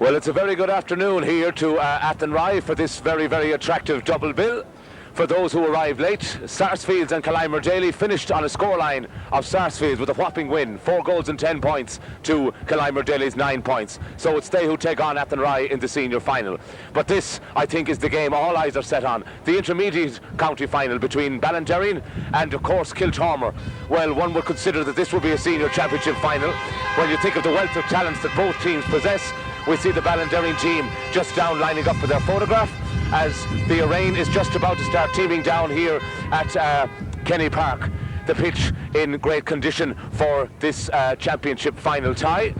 Well, it's a very good afternoon here to Athenry for this very, very attractive double bill. For those who arrived late, Sarsfields and Kiltormer Daly finished on a scoreline of Sarsfields with a whopping win, 4 goals and 10 points to Kiltormer Daly's 9 points. So it's they who take on Athenry in the senior final. But this, I think, is the game all eyes are set on. The intermediate county final between Ballinderreen and, of course, Kiltormer. Well, one would consider that this will be a senior championship final. When you think of the wealth of talents that both teams possess, we see the Ballinderreen team just down lining up for their photograph as the rain is just about to start teeming down here at Kenny Park. The pitch in great condition for this championship final tie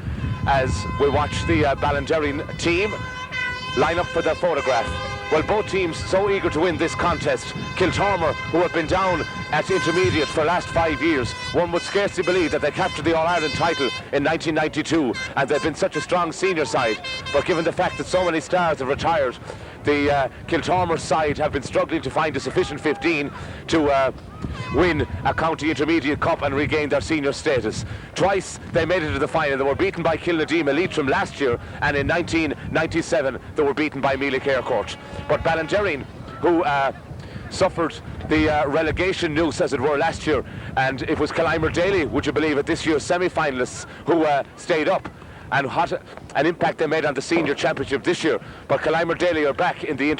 as we watch the Ballinderreen team line up for their photograph. Well, both teams so eager to win this contest. Kiltormer, who have been down at intermediate for the last 5 years, one would scarcely believe that they captured the All-Ireland title in 1992, and they've been such a strong senior side. But given the fact that so many stars have retired, the Kiltormer side have been struggling to find a sufficient 15 to win a county intermediate cup and regain their senior status. Twice they made it to the final. They were beaten by Kilnadima Leitrim last year, and in 1997 they were beaten by Mealy Caircourt. But Ballinderreen, who suffered the relegation noose, as it were, last year, and it was Kiltormer Daly, would you believe, at this year's semi-finalists who stayed up, and what an impact they made on the senior championship this year. But Kiltormer Daly are back in the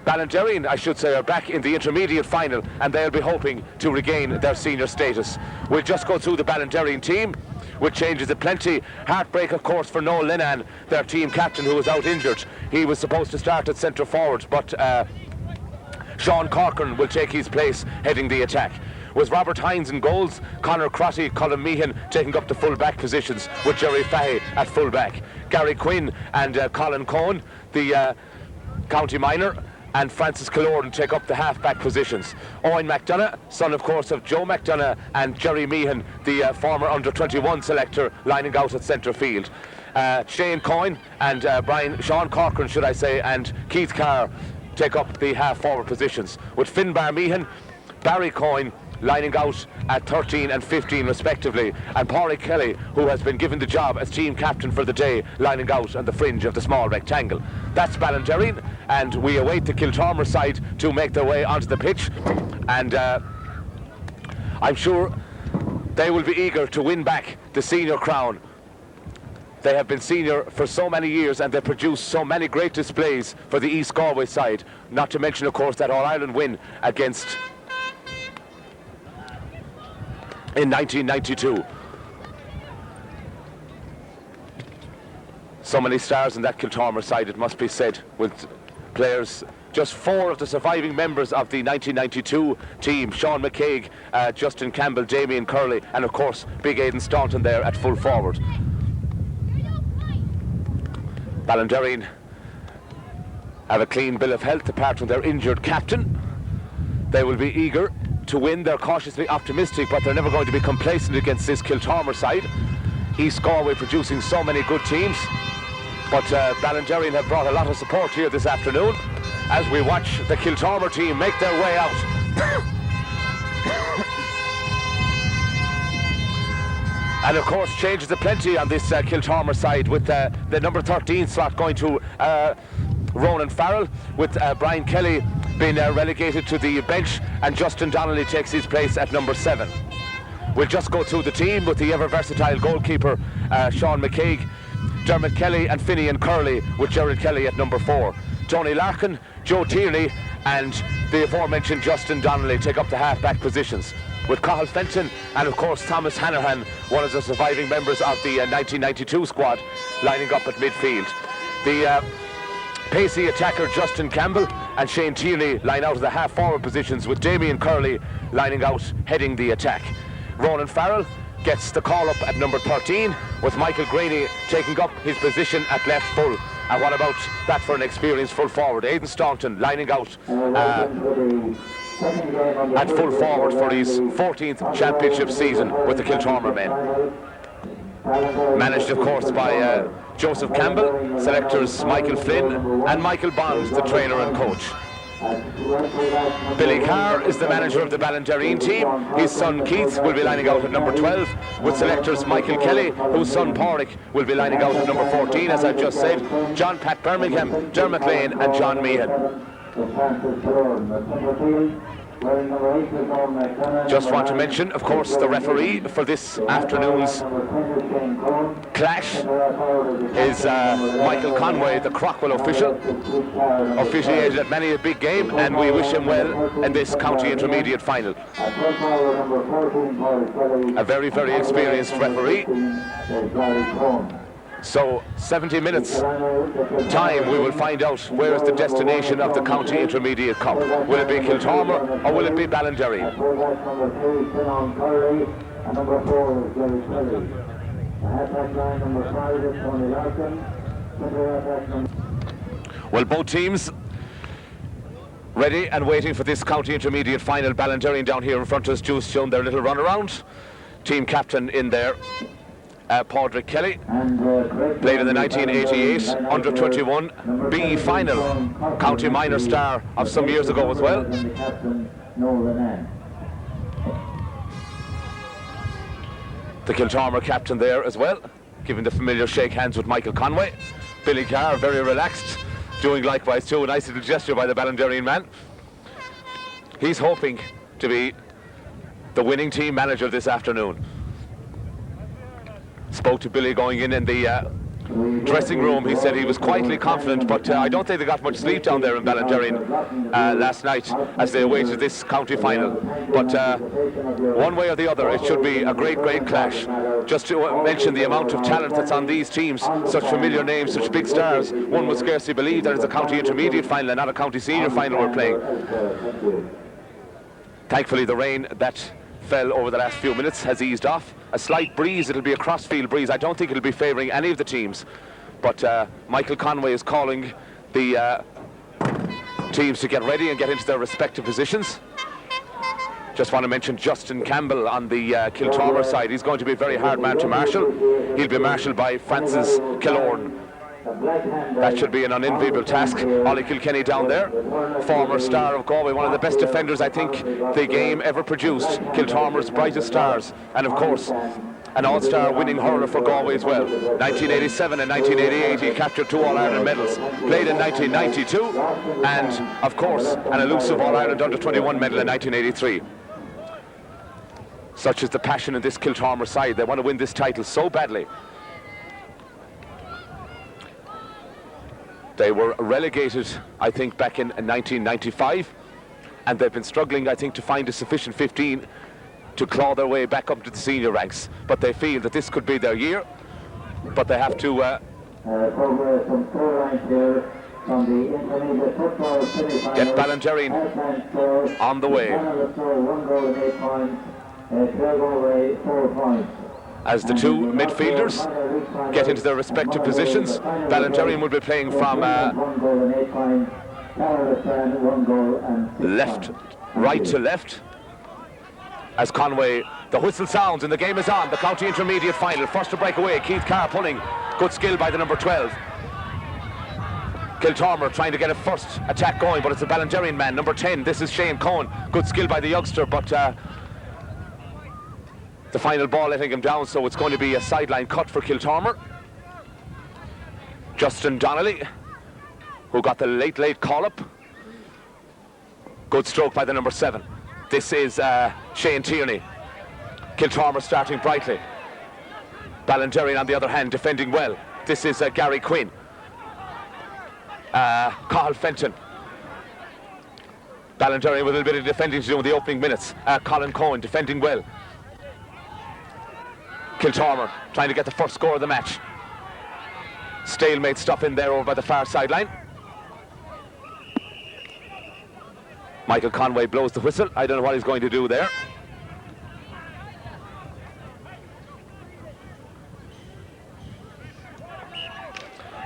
Ballinderreen, I should say, are back in the intermediate final, and they'll be hoping to regain their senior status. We'll just go through the Ballinderreen team, with changes at plenty. Heartbreak, of course, for Noel Linan, their team captain, who was out injured. He was supposed to start at centre forward, but Sean Corcoran will take his place heading the attack. With Robert Hines in goals, Conor Crotty, Colin Meehan taking up the full-back positions, with Jerry Fahey at full-back. Gary Quinn and Colin Cohen, the county minor, and Francis Kilorden take up the half-back positions. Owen McDonough, son of course of Joe McDonough, and Jerry Meehan, the former under-21 selector, lining out at centre field. Shane Coyne and Sean Corcoran, should I say, and Keith Carr take up the half-forward positions, with Finbar Meehan, Barry Coyne lining out at 13 and 15 respectively, and Pádraig Kelly, who has been given the job as team captain for the day, lining out on the fringe of the small rectangle. That's Ballinderreen, and we await the Kiltormer side to make their way onto the pitch, and I'm sure they will be eager to win back the senior crown. They have been senior for so many years, and they produce so many great displays for the East Galway side, not to mention, of course, that All-Ireland win against in 1992. So many stars in that Kiltormer side, it must be said, with players, just 4 of the surviving members of the 1992 team: Sean McCaig, Justin Campbell, Damien Curley, and of course big Aidan Staunton there at full forward. Ballinderreen have a clean bill of health apart from their injured captain. They will be eager to win. They're cautiously optimistic, but they're never going to be complacent against this Kiltormer side. East Galway producing so many good teams, but Ballinderreen have brought a lot of support here this afternoon as we watch the Kiltormer team make their way out. And of course changes aplenty on this Kiltormer side, with the number 13 slot going to Ronan Farrell, with Brian Kelly been relegated to the bench, and Justin Donnelly takes his place at number 7. We'll just go through the team with the ever-versatile goalkeeper Sean McCaig, Dermot Kelly and Finian Curley, with Gerald Kelly at number 4. Tony Larkin, Joe Tierney and the aforementioned Justin Donnelly take up the half-back positions, with Cathal Fenton and of course Thomas Hanrahan, one of the surviving members of the 1992 squad, lining up at midfield. The pacey attacker Justin Campbell and Shane Tierney line out of the half-forward positions, with Damien Curley lining out heading the attack. Ronan Farrell gets the call up at number 13, with Michael Graney taking up his position at left full. And what about that for an experienced full forward? Aidan Staunton lining out at full forward for his 14th championship season with the Kiltormer men. Managed, of course, by Joseph Campbell, selectors Michael Flynn and Michael Bond, the trainer and coach. Billy Carr is the manager of the Ballinderreen team. His son Keith will be lining out at number 12, with selectors Michael Kelly, whose son Pádraig will be lining out at number 14, as I've just said, John Pat Birmingham, Dermot Lane and John Meehan. Just want to mention, of course, the referee for this afternoon's clash is Michael Conway, the Crockwell official, officiated at many a big game, and we wish him well in this county intermediate final. A very, very experienced referee. So 70 minutes time, we will find out where is the destination of the county intermediate cup. Will it be Kiltormer or will it be Ballinderreen? Well, both teams ready and waiting for this county intermediate final. Ballinderreen down here in front of us, just shown their little run around. Team captain in there, Pádraig Kelly, played in the 1988 under-21 B final, county minor star of some years ago as well. The Kiltormer captain there as well, giving the familiar shake hands with Michael Conway. Billy Carr, very relaxed, doing likewise too. A nice little gesture by the Ballinderreen man. He's hoping to be the winning team manager this afternoon. Spoke to Billy going in the dressing room. He said he was quietly confident, but I don't think they got much sleep down there in Ballinderreen last night as they awaited this county final. But one way or the other, it should be a great, great clash. Just to mention the amount of talent that's on these teams, such familiar names, such big stars, one would scarcely believe that it's a county intermediate final and not a county senior final we're playing. Thankfully, the rain that fell over the last few minutes has eased off. A slight breeze, it'll be a crossfield breeze. I don't think it'll be favouring any of the teams, but Michael Conway is calling the teams to get ready and get into their respective positions. Just want to mention Justin Campbell on the Kiltormer side. He's going to be a very hard man to marshal. He'll be marshalled by Francis Killorn. That should be an unenviable task. Ollie Kilkenny down there, former star of Galway, one of the best defenders I think the game ever produced, Kiltormer's brightest stars, and of course an all-star winning hurler for Galway as well. 1987 and 1988 he captured 2 All-Ireland medals, played in 1992, and of course an elusive All-Ireland under-21 medal in 1983. Such is the passion in this Kiltormer side. They want to win this title so badly. They were relegated, I think, back in 1995, and they've been struggling, I think, to find a sufficient 15 to claw their way back up to the senior ranks. But they feel that this could be their year, but they have to get Ballinderreen on the way. As the two midfielders get into their respective positions, Ballinderreen will be playing from right to left. As Conway, the whistle sounds and the game is on. The county intermediate final, first to break away. Keith Carr pulling, good skill by the number 12. Kiltormer trying to get a first attack going, but it's a Ballinderreen man, number 10. This is Shane Cohen, good skill by the youngster, but the final ball letting him down, so it's going to be a sideline cut for Kiltormer. Justin Donnelly, who got the late call-up. Good stroke by the number 7. This is Shane Tierney. Kiltormer starting brightly. Ballinderreen, on the other hand, defending well. This is Gary Quinn. Cathal Fenton. Ballinderreen with a little bit of defending to do in the opening minutes. Colin Cohen defending well. Kiltormer trying to get the first score of the match. Stalemate stuff in there over by the far sideline. Michael Conway blows the whistle. I don't know what he's going to do there.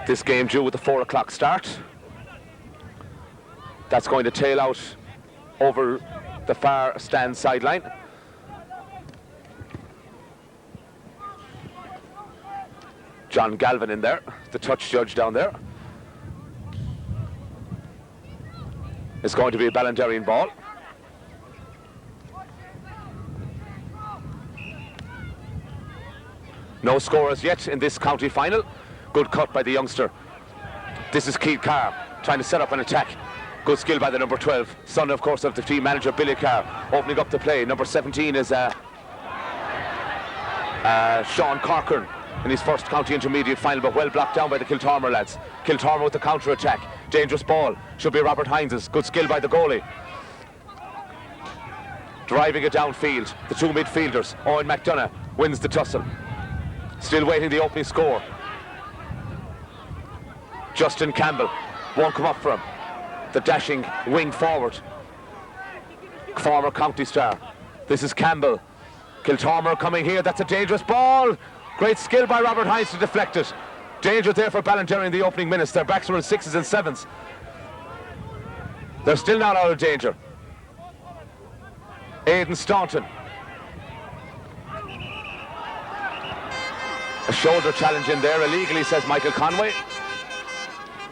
This game due with a 4 o'clock start. That's going to tail out over the far stand sideline. John Galvin in there, the touch judge down there. It's going to be a Ballinderrian ball. No scorers yet in this county final. Good cut by the youngster. This is Keith Carr trying to set up an attack. Good skill by the number 12, son of course of the team manager Billy Carr, opening up the play. Number 17 is Sean Corcoran in his first county intermediate final, but well blocked down by the Kiltormer lads. Kiltormer with the counter attack. Dangerous ball, should be Robert Hines's. Good skill by the goalie. Driving it downfield, the two midfielders. Owen McDonough wins the tussle. Still waiting the opening score. Justin Campbell won't come up for him. The dashing wing forward, former county star. This is Campbell. Kiltormer coming here. That's a dangerous ball. Great skill by Robert Hines to deflect it. Danger there for Ballinderry in the opening minutes. Their backs were in 6s and 7s. They're still not out of danger. Aidan Staunton. A shoulder challenge in there illegally, says Michael Conway.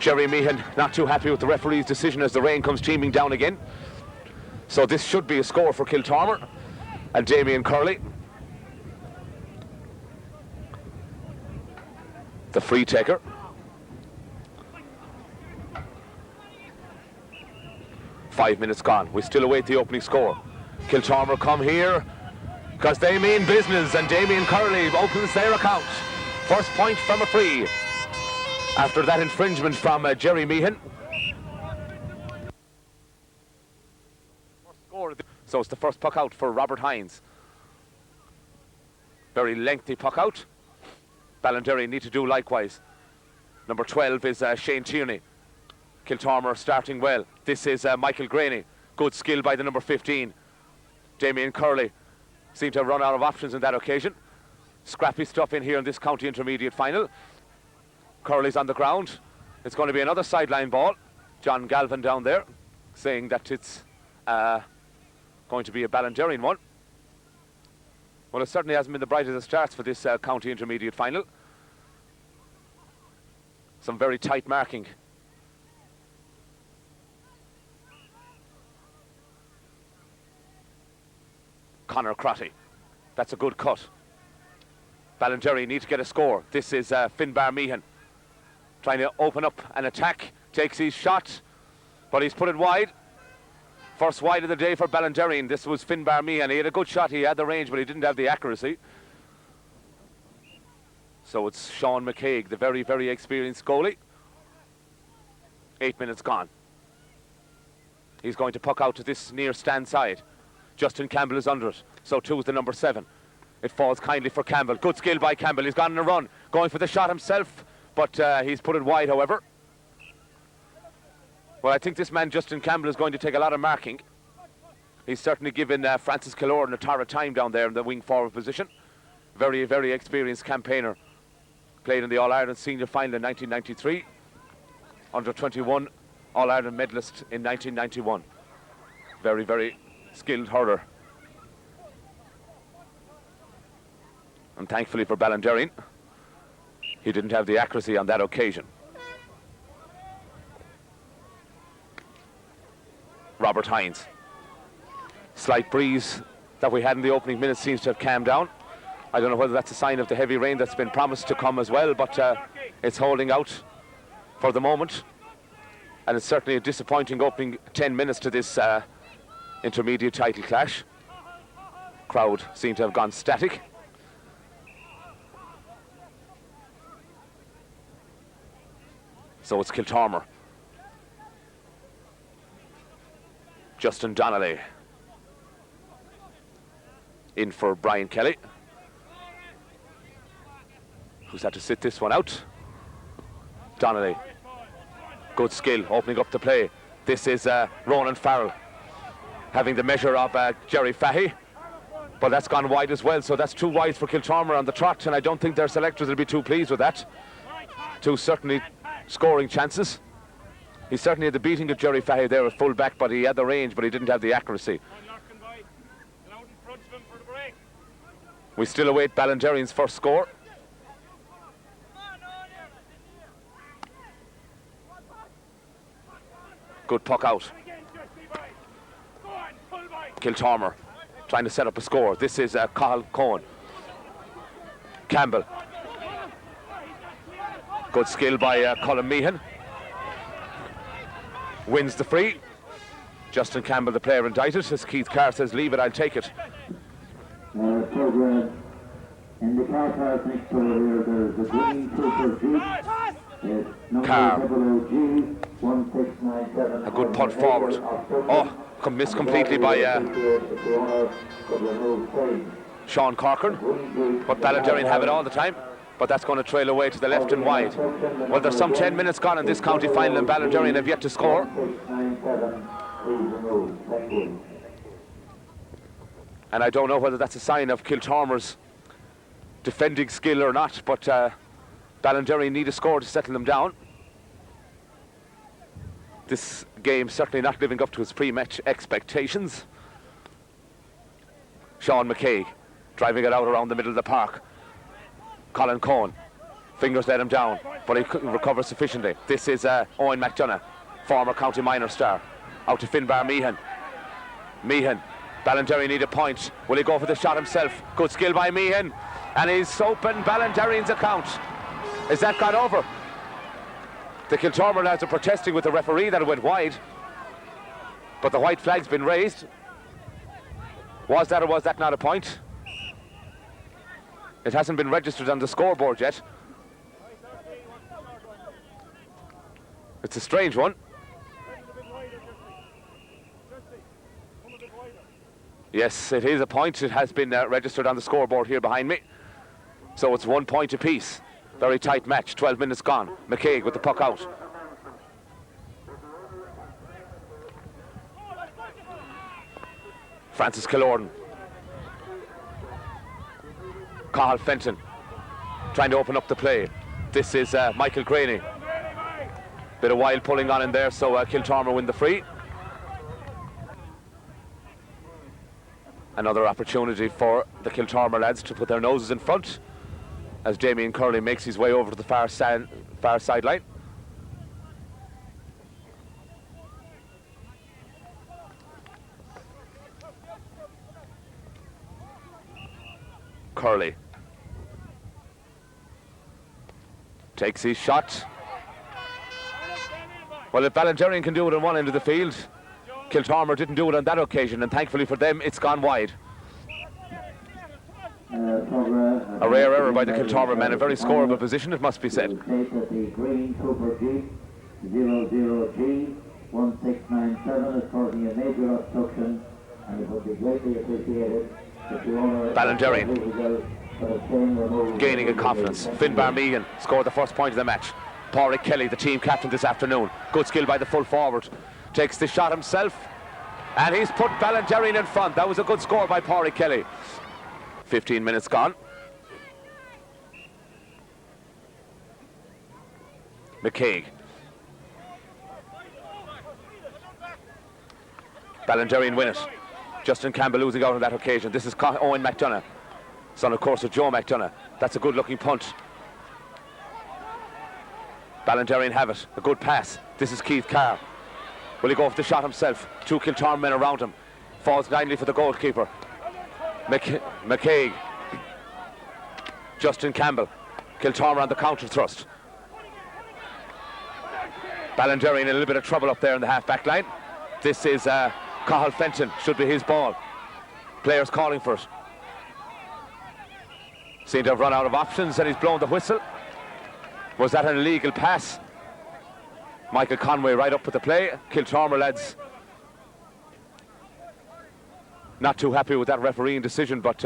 Jerry Meehan not too happy with the referee's decision as the rain comes teeming down again. So this should be a score for Kiltormer and Damien Curley. The free taker. Five minutes gone. We still await the opening score. Kiltormer come here because they mean business, and Damien Curley opens their account. First point from a free. After that infringement from Jerry Meehan. So it's the first puck out for Robert Hines. Very lengthy puck out. Ballinderry need to do likewise. Number 12 is Shane Tierney. Kiltormer starting well. This is Michael Graney. Good skill by the number 15. Damien Curley seemed to have run out of options on that occasion. Scrappy stuff in here in this county intermediate final. Curley's on the ground. It's going to be another sideline ball. John Galvin down there saying that it's going to be a Ballinderrian one. Well, it certainly hasn't been the brightest of starts for this county intermediate final. Some very tight marking. Conor Crotty. That's a good cut. Ballinderry need to get a score. This is Finbar Meehan trying to open up an attack. Takes his shot, but he's put it wide. First wide of the day for Ballinderry. This was Finbar Meehan. He had a good shot. He had the range, but he didn't have the accuracy. So it's Sean McCaig, the very, very experienced goalie. 8 minutes gone. He's going to puck out to this near stand side. Justin Campbell is under it. So too is the number 7. It falls kindly for Campbell. Good skill by Campbell. He's gone on a run. Going for the shot himself, but he's put it wide, however. Well, I think this man, Justin Campbell, is going to take a lot of marking. He's certainly given Francis Killoran a torrid time down there in the wing forward position. Very, very experienced campaigner. Played in the All-Ireland Senior Final in 1993. Under 21 All-Ireland medalist in 1991. Very, very skilled hurler. And thankfully for Ballinderry, he didn't have the accuracy on that occasion. Robert Hines. Slight breeze that we had in the opening minutes seems to have calmed down. I don't know whether that's a sign of the heavy rain that's been promised to come as well, but it's holding out for the moment. And it's certainly a disappointing opening 10 minutes to this intermediate title clash. Crowd seem to have gone static. So it's Kiltormer. Justin Donnelly in for Brian Kelly, who's had to sit this one out. Donnelly, good skill, opening up the play. This is Ronan Farrell having the measure of Jerry Fahey, but that's gone wide as well, so that's 2 wides for Kiltormer on the trot, and I don't think their selectors will be too pleased with that. 2 certainly scoring chances. He certainly had the beating of Jerry Fahey there at full back, but he had the range, but he didn't have the accuracy. We still await Ballinderrian's first score. Good puck out. Kiltormer trying to set up a score. This is Cohen. Campbell. Good skill by Colin Meehan. Wins the free. Justin Campbell, the player indicted, as Keith Carr says, leave it, I'll take it. Progress. In the car park next door here, there's the green Super Jeep. It's Carr. number G 1697. A good punt forward. Oh, missed completely by Sean Corcoran. But Ballinderry have it all the time. But that's going to trail away to the left and wide. Well, there's some 10 minutes gone in this county final, and Ballinderry have yet to score. And I don't know whether that's a sign of Kiltormer's defending skill or not, but Ballinderry need a score to settle them down. This game certainly not living up to its pre-match expectations. Sean McKay driving it out around the middle of the park. Colin Cohen, fingers let him down, but he couldn't recover sufficiently. This is Owen McDonough, former county minor star, out to Finbar Meehan. Meehan, Ballinderry need a point. Will he go for the shot himself? Good skill by Meehan, and he's opened Ballinderry's account. Is that gone over? The Kiltormer lads are protesting with the referee that it went wide, but the white flag's been raised. Was that or was that not a point? It hasn't been registered on the scoreboard yet. It's a strange one. Yes, it is a point. It has been registered on the scoreboard here behind me. So it's 1 point apiece. Very tight match. 12 minutes gone. McCaig with the puck out. Francis Kilordan. Cathal Fenton trying to open up the play. This is Michael Graney. Bit of wild pulling on in there, so Kiltormer win the free. Another opportunity for the Kiltormer lads to put their noses in front as Damien Curley makes his way over to the far sideline. Curley takes his shot. Well, if Ballinderry can do it on one end of the field, Kiltormer didn't do it on that occasion, and thankfully for them, it's gone wide. A rare error by the Kiltormer men, a very scoreable position, it must be said. The green Super G 00G 1697 is causing a major obstruction, and it would be greatly appreciated. Ballinderry gaining in confidence. Finbar Meehan scored the first point of the match. Pádraig Kelly, the team captain this afternoon. Good skill by the full forward. Takes the shot himself, and he's put Ballinderry in front. That was a good score by Pádraig Kelly. 15 minutes gone. McCaig. Ballinderry win it. Justin Campbell losing out on that occasion. This is Owen McDonough, son of course of Joe McDonough. That's a good looking punt. Ballinderry have it. A good pass. This is Keith Carr. Will he go for the shot himself? Two Kiltormer men around him. Falls kindly for the goalkeeper. McCaig. Justin Campbell. Kiltormer on the counter thrust. Ballinderry in a little bit of trouble up there in the half-back line. This is Cathal Fenton, should be his ball. Players calling for it. Seem to have run out of options, and he's blown the whistle. Was that an illegal pass? Michael Conway right up with the play. Kiltormer lads not too happy with that refereeing decision, but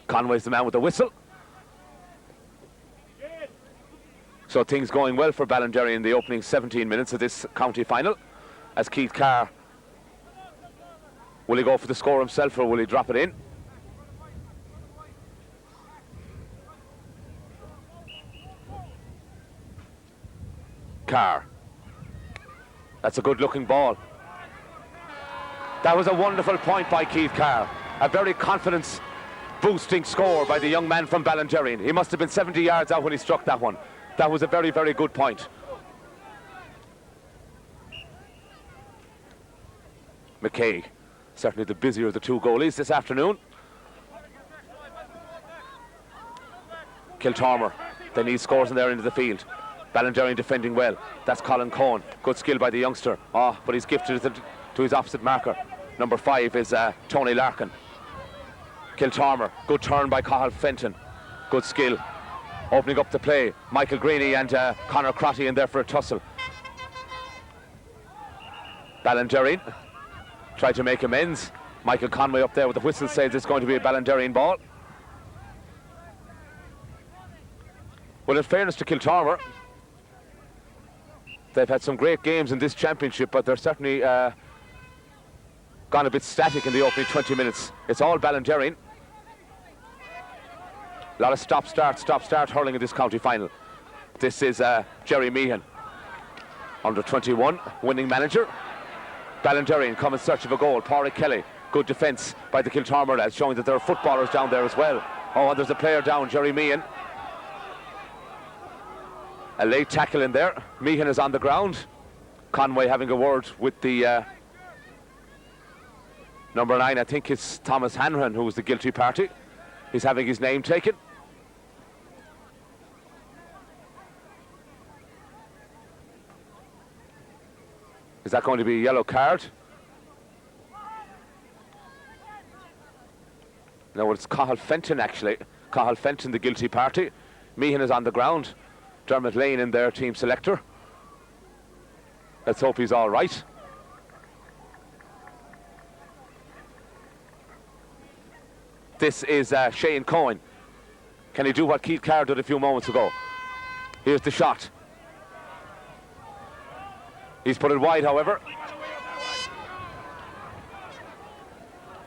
Conway's the man with the whistle. So things going well for Ballinderry in the opening 17 minutes of this county final, as Keith Carr, will he go for the score himself or will he drop it in? Carr. That's a good looking ball. That was a wonderful point by Keith Carr. A very confidence boosting score by the young man from Ballinderry. He must have been 70 yards out when he struck that one. That was a very, very good point. McKay, certainly the busier of the two goalies this afternoon. Kiltormer, they need scores in there into the field. Ballinderry defending well. That's Colin Cohen. Good skill by the youngster. Oh, but he's gifted it to his opposite marker. Number 5 is Tony Larkin. Kiltormer, good turn by Cathal Fenton. Good skill. Opening up the play. Michael Greeny and Conor Crotty in there for a tussle. Ballinderry tried to make amends. Michael Conway up there with the whistle says it's going to be a Ballinderry ball. Well, in fairness to Kiltormer, they've had some great games in this championship, but they're certainly gone a bit static in the opening 20 minutes. It's all Ballinderry. A lot of stop-start hurling in this county final. This is Jerry Meehan, under 21, winning manager. Ballinderry come in search of a goal. Pádraig Kelly, good defence by the Kiltormer lads, showing that there are footballers down there as well. Oh, and there's a player down, Jerry Meehan. A late tackle in there. Meehan is on the ground. Conway having a word with the number 9, I think it's Thomas Hanrahan, who was the guilty party. He's having his name taken. Is that going to be a yellow card? No, it's Cathal Fenton actually. Cathal Fenton, the guilty party. Meehan is on the ground. Dermot Lane in their team selector. Let's hope he's all right. This is Shane Cohen. Can he do what Keith Carr did a few moments ago? Here's the shot. He's put it wide, however.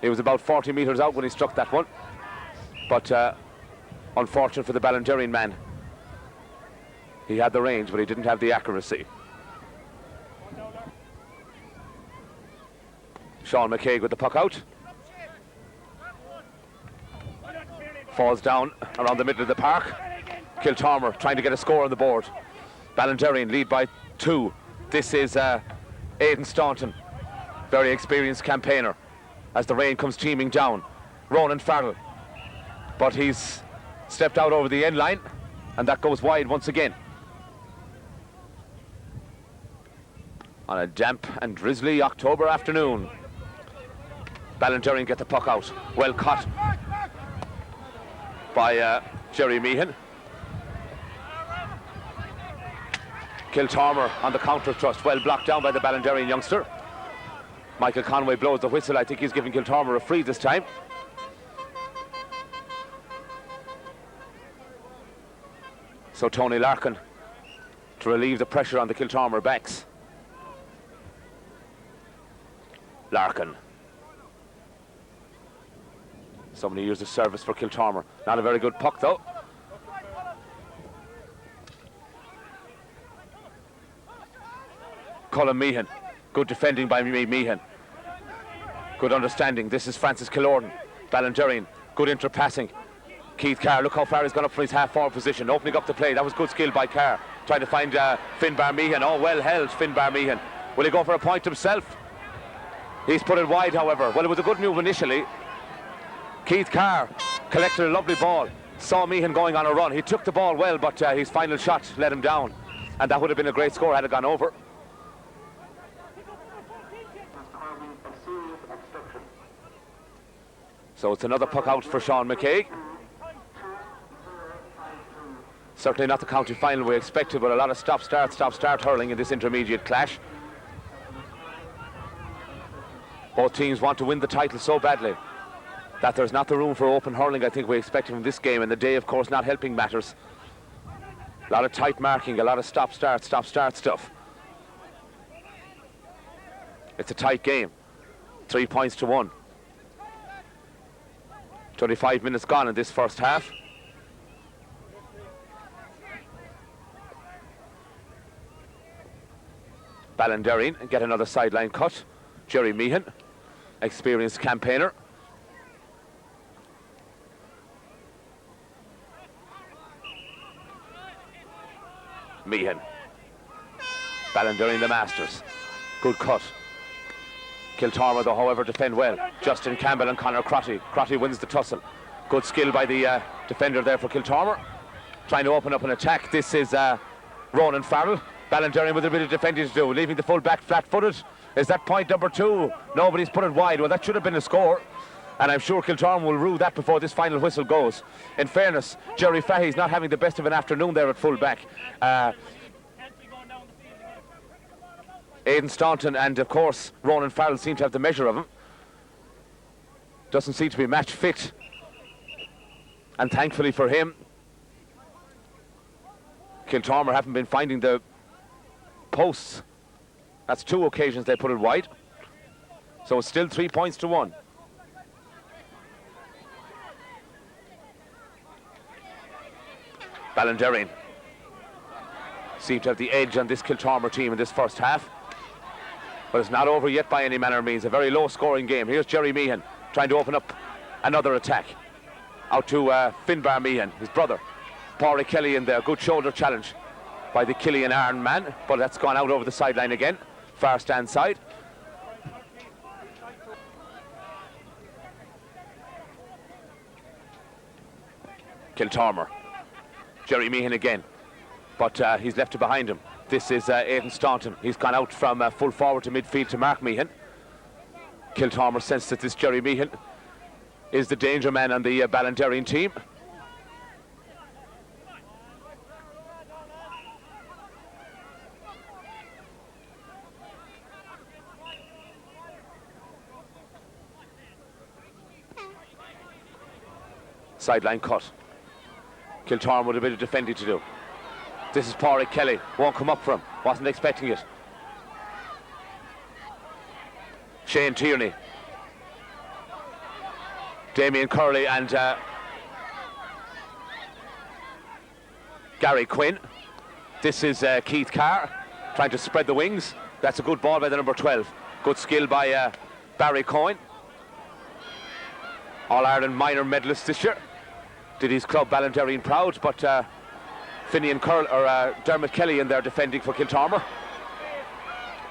He was about 40 metres out when he struck that one. But unfortunate for the Ballinderry man. He had the range, but he didn't have the accuracy. Sean McCaig with the puck out. Falls down around the middle of the park. Kiltormer trying to get a score on the board. Ballinderry lead by 2. This is Aidan Staunton, very experienced campaigner, as the rain comes teeming down. Ronan Farrell, but he's stepped out over the end line, and that goes wide once again. On a damp and drizzly October afternoon. Ballinderry get the puck out. Well cut by Jerry Meehan. Kiltormer on the counter thrust, well blocked down by the Ballinderry youngster. Michael Conway blows the whistle. I think he's giving Kiltormer a free this time. So Tony Larkin to relieve the pressure on the Kiltormer backs. Larkin. So many years of service for Kiltormer. Not a very good puck though. Colin Meehan. Good defending by Meehan. Good understanding. This is Francis Killordan. Ballinderry. Good interpassing. Keith Carr, look how far he's gone up from his half-forward position. Opening up the play. That was good skill by Carr. Trying to find Finbar Meehan. Oh, well held, Finbar Meehan. Will he go for a point himself? He's put it wide, however. Well, it was a good move initially. Keith Carr collected a lovely ball. Saw Meehan going on a run. He took the ball well, but his final shot let him down. And that would have been a great score had it gone over. So it's another puck out for Sean McCaig. Certainly not the county final we expected, but a lot of stop-start hurling in this intermediate clash. Both teams want to win the title so badly that there's not the room for open hurling I think we expected from this game, and the day, of course, not helping matters. A lot of tight marking, a lot of stop-start stuff. It's a tight game. 3 points to 1. 25 minutes gone in this first half. Ballinderry get another sideline cut. Jerry Meehan, experienced campaigner. Meehan. Ballinderry the Masters. Good cut. Kiltormer, though, however, defend well. Justin Campbell and Conor Crotty. Crotty wins the tussle. Good skill by the defender there for Kiltormer. Trying to open up an attack. This is Ronan Farrell. Ballinderry with a bit of defending to do, leaving the full back flat-footed. Is that point number 2? Nobody's put it wide. Well, that should have been a score. And I'm sure Kiltormer will rue that before this final whistle goes. In fairness, Jerry Fahey's not having the best of an afternoon there at full back. Aidan Staunton and, of course, Ronan Farrell seem to have the measure of him. Doesn't seem to be match fit. And thankfully for him, Kiltormer haven't been finding the posts. That's 2 occasions they put it wide. So it's still 3 points to 1. Ballinderry seem to have the edge on this Kiltormer team in this first half. But it's not over yet by any manner of means. A very low-scoring game. Here's Jerry Meehan trying to open up another attack. Out to Finbar Meehan, his brother. Pádraig Kelly in there. Good shoulder challenge by the Killian Arn man. But that's gone out over the sideline again. Far stand side. Kiltormer. Jerry Meehan again. But he's left it behind him. This is Aidan Staunton. He's gone out from full forward to midfield to Mark Meehan. Kiltormer sensed that this Jerry Meehan is the danger man on the Ballinderry team. Sideline cut. Kiltormer with a bit of defending to do. This is Pádraig Kelly. Won't come up for him. Wasn't expecting it. Shane Tierney. Damien Curley and Gary Quinn. This is Keith Carr trying to spread the wings. That's a good ball by the number 12. Good skill by Barry Cohen. All-Ireland minor medalist this year. Did his club Ballinderry proud, but Dermot Kelly in there defending for Kiltormer.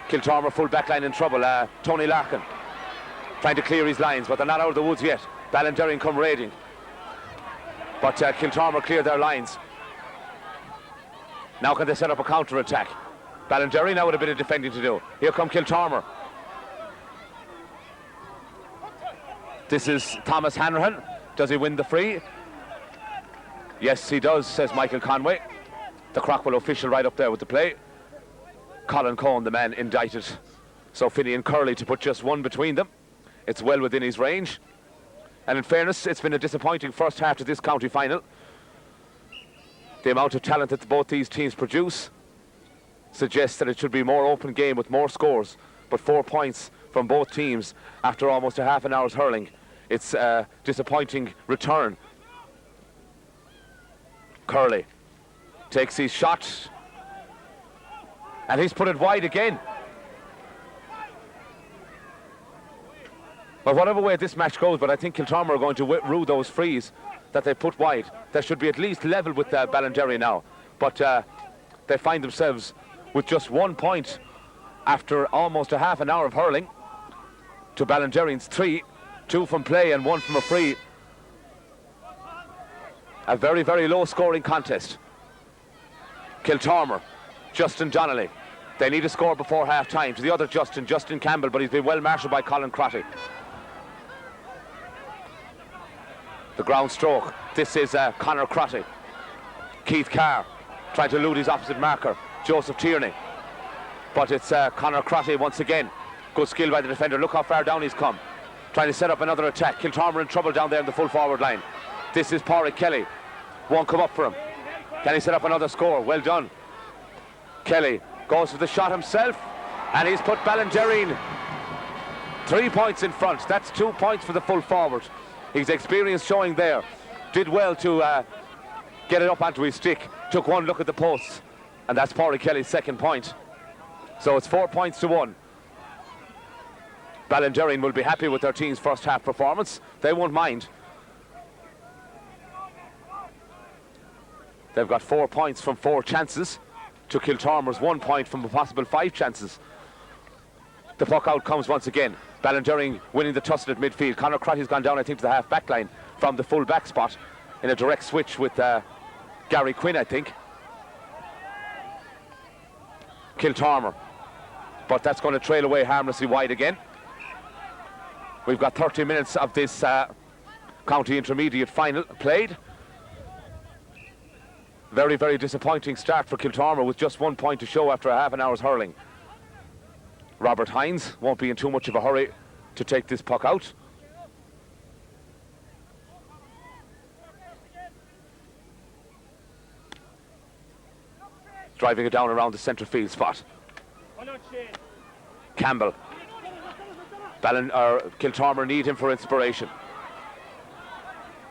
Kiltormer full back line in trouble. Tony Larkin trying to clear his lines, but they're not out of the woods yet. Ballinderry come raiding, but Kiltormer clear their lines. Now can they set up a counter-attack? Ballinderry now with a bit of defending to do. Here come Kiltormer. This is Thomas Hanrahan. Does he win the free? Yes, he does, says Michael Conway. The Crockwell official right up there with the play. Colin Cohen, the man indicted. So Finian Curley to put just 1 between them. It's well within his range. And in fairness, it's been a disappointing first half to this county final. The amount of talent that both these teams produce suggests that it should be a more open game with more scores. But 4 points from both teams after almost a half an hour's hurling. It's a disappointing return. Curley takes his shot and he's put it wide again. Well, whatever way this match goes, but I think Kiltormer are going to rue those frees that they put wide. They should be at least level with Ballinderry now, but they find themselves with just 1 point after almost a half an hour of hurling to Ballinderry's 3, 2 from play and 1 from a free. A very, very low-scoring contest. Kiltormer, Justin Donnelly. They need a score before half-time. To the other Justin Campbell, but he's been well-marshalled by Colin Crotty. The ground stroke. This is Conor Crotty. Keith Carr trying to elude his opposite marker, Joseph Tierney. But it's Conor Crotty once again. Good skill by the defender. Look how far down he's come. Trying to set up another attack. Kiltormer in trouble down there in the full forward line. This is Pádraig Kelly. Won't come up for him. Can he set up another score? Well done. Kelly goes for the shot himself, and he's put Ballinderry 3 points in front. That's 2 points for the full forward. His experience showing there. Did well to get it up onto his stick. Took 1 look at the posts, and that's Pádraig Kelly's 2nd point. So it's 4 points to 1. Ballinderry will be happy with their team's first half performance. They won't mind. They've got 4 points from 4 chances to Kiltormer's 1 point from a possible 5 chances. The puck out comes once again. Ballinderring winning the tussle at midfield. Conor Crotty's gone down, I think, to the half-back line from the full-back spot in a direct switch with Gary Quinn, I think. Kiltormer. But that's going to trail away harmlessly wide again. We've got 30 minutes of this county intermediate final played. Very, very disappointing start for Kiltormer with just 1 point to show after a half an hour's hurling. Robert Hines won't be in too much of a hurry to take this puck out. Driving it down around the centre field spot. Campbell. Kiltormer need him for inspiration.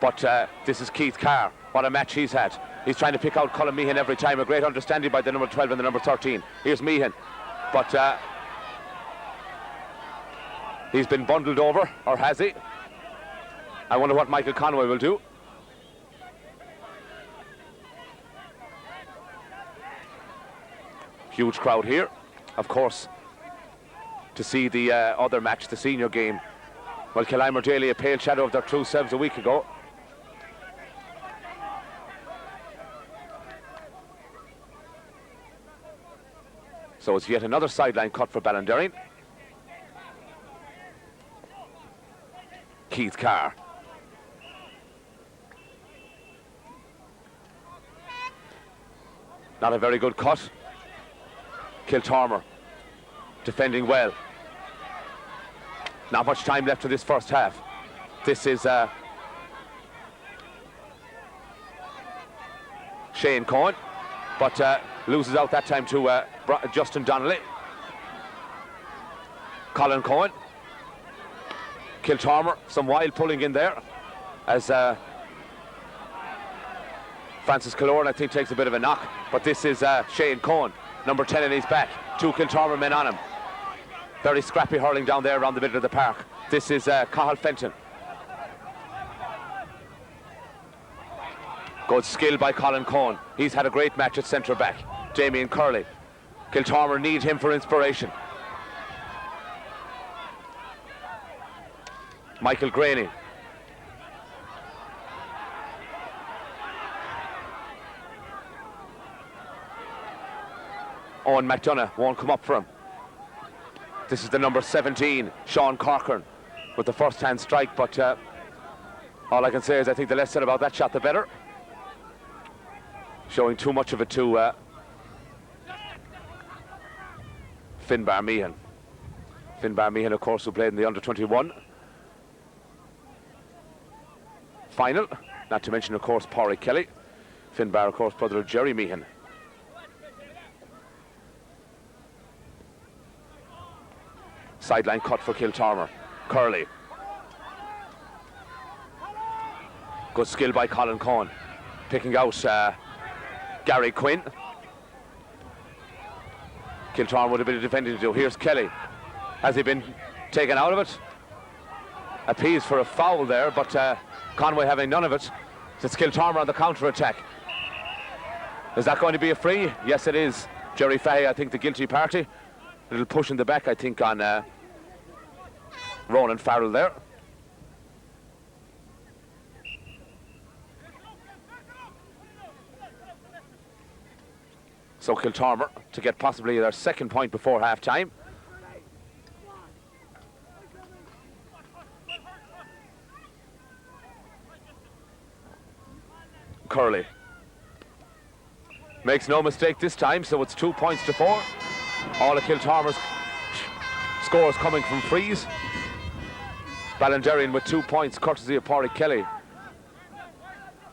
But this is Keith Carr. What a match he's had. He's trying to pick out Colin Meehan every time. A great understanding by the number 12 and the number 13. Here's Meehan. But he's been bundled over, or has he? I wonder what Michael Conway will do. Huge crowd here, of course, to see the other match, the senior game. Well, Killimer Daly, a pale shadow of their true selves a week ago. So it's yet another sideline cut for Ballinderring. Keith Carr. Not a very good cut. Kiltormer defending well. Not much time left to this first half. This is Shane Cohen, but loses out that time to Justin Donnelly. Colin Cohen. Kiltormer, some wild pulling in there as Francis Killorn, I think, takes a bit of a knock, but this is Shane Cohen, number 10 in his back. Two Kiltormer men on him. Very scrappy hurling down there around the middle of the park. This is Cathal Fenton. Good skill by Colin Cohen. He's had a great match at centre back. Damien Curley. Kiltormer need him for inspiration. Michael Graney. Owen McDonough won't come up for him. This is the number 17, Sean Corcoran, with the first-hand strike, but all I can say is I think the less said about that shot, the better. Showing too much of it to Finbar Meehan. Finbar Meehan, of course, who played in the under-21 final, not to mention, of course, Pádraig Kelly. Finbar, of course, brother of Jerry Meehan. Sideline cut for Kiltormer. Curley. Good skill by Colin Cohen. Picking out Gary Quinn. Kiltormer with a bit of defending to do. Here's Kelly. Has he been taken out of it? Appeals for a foul there, but Conway having none of it. It's Kiltormer on the counter-attack. Is that going to be a free? Yes, it is. Jerry Fahey, I think, the guilty party. A little push in the back, I think, on Ronan Farrell there. So Kiltormer to get possibly their second point before half-time. Curley. Makes no mistake this time, so it's 2 points to 4. All of Kiltormer's scores coming from frees. Ballinderring with 2 points, courtesy of Pádraig Kelly.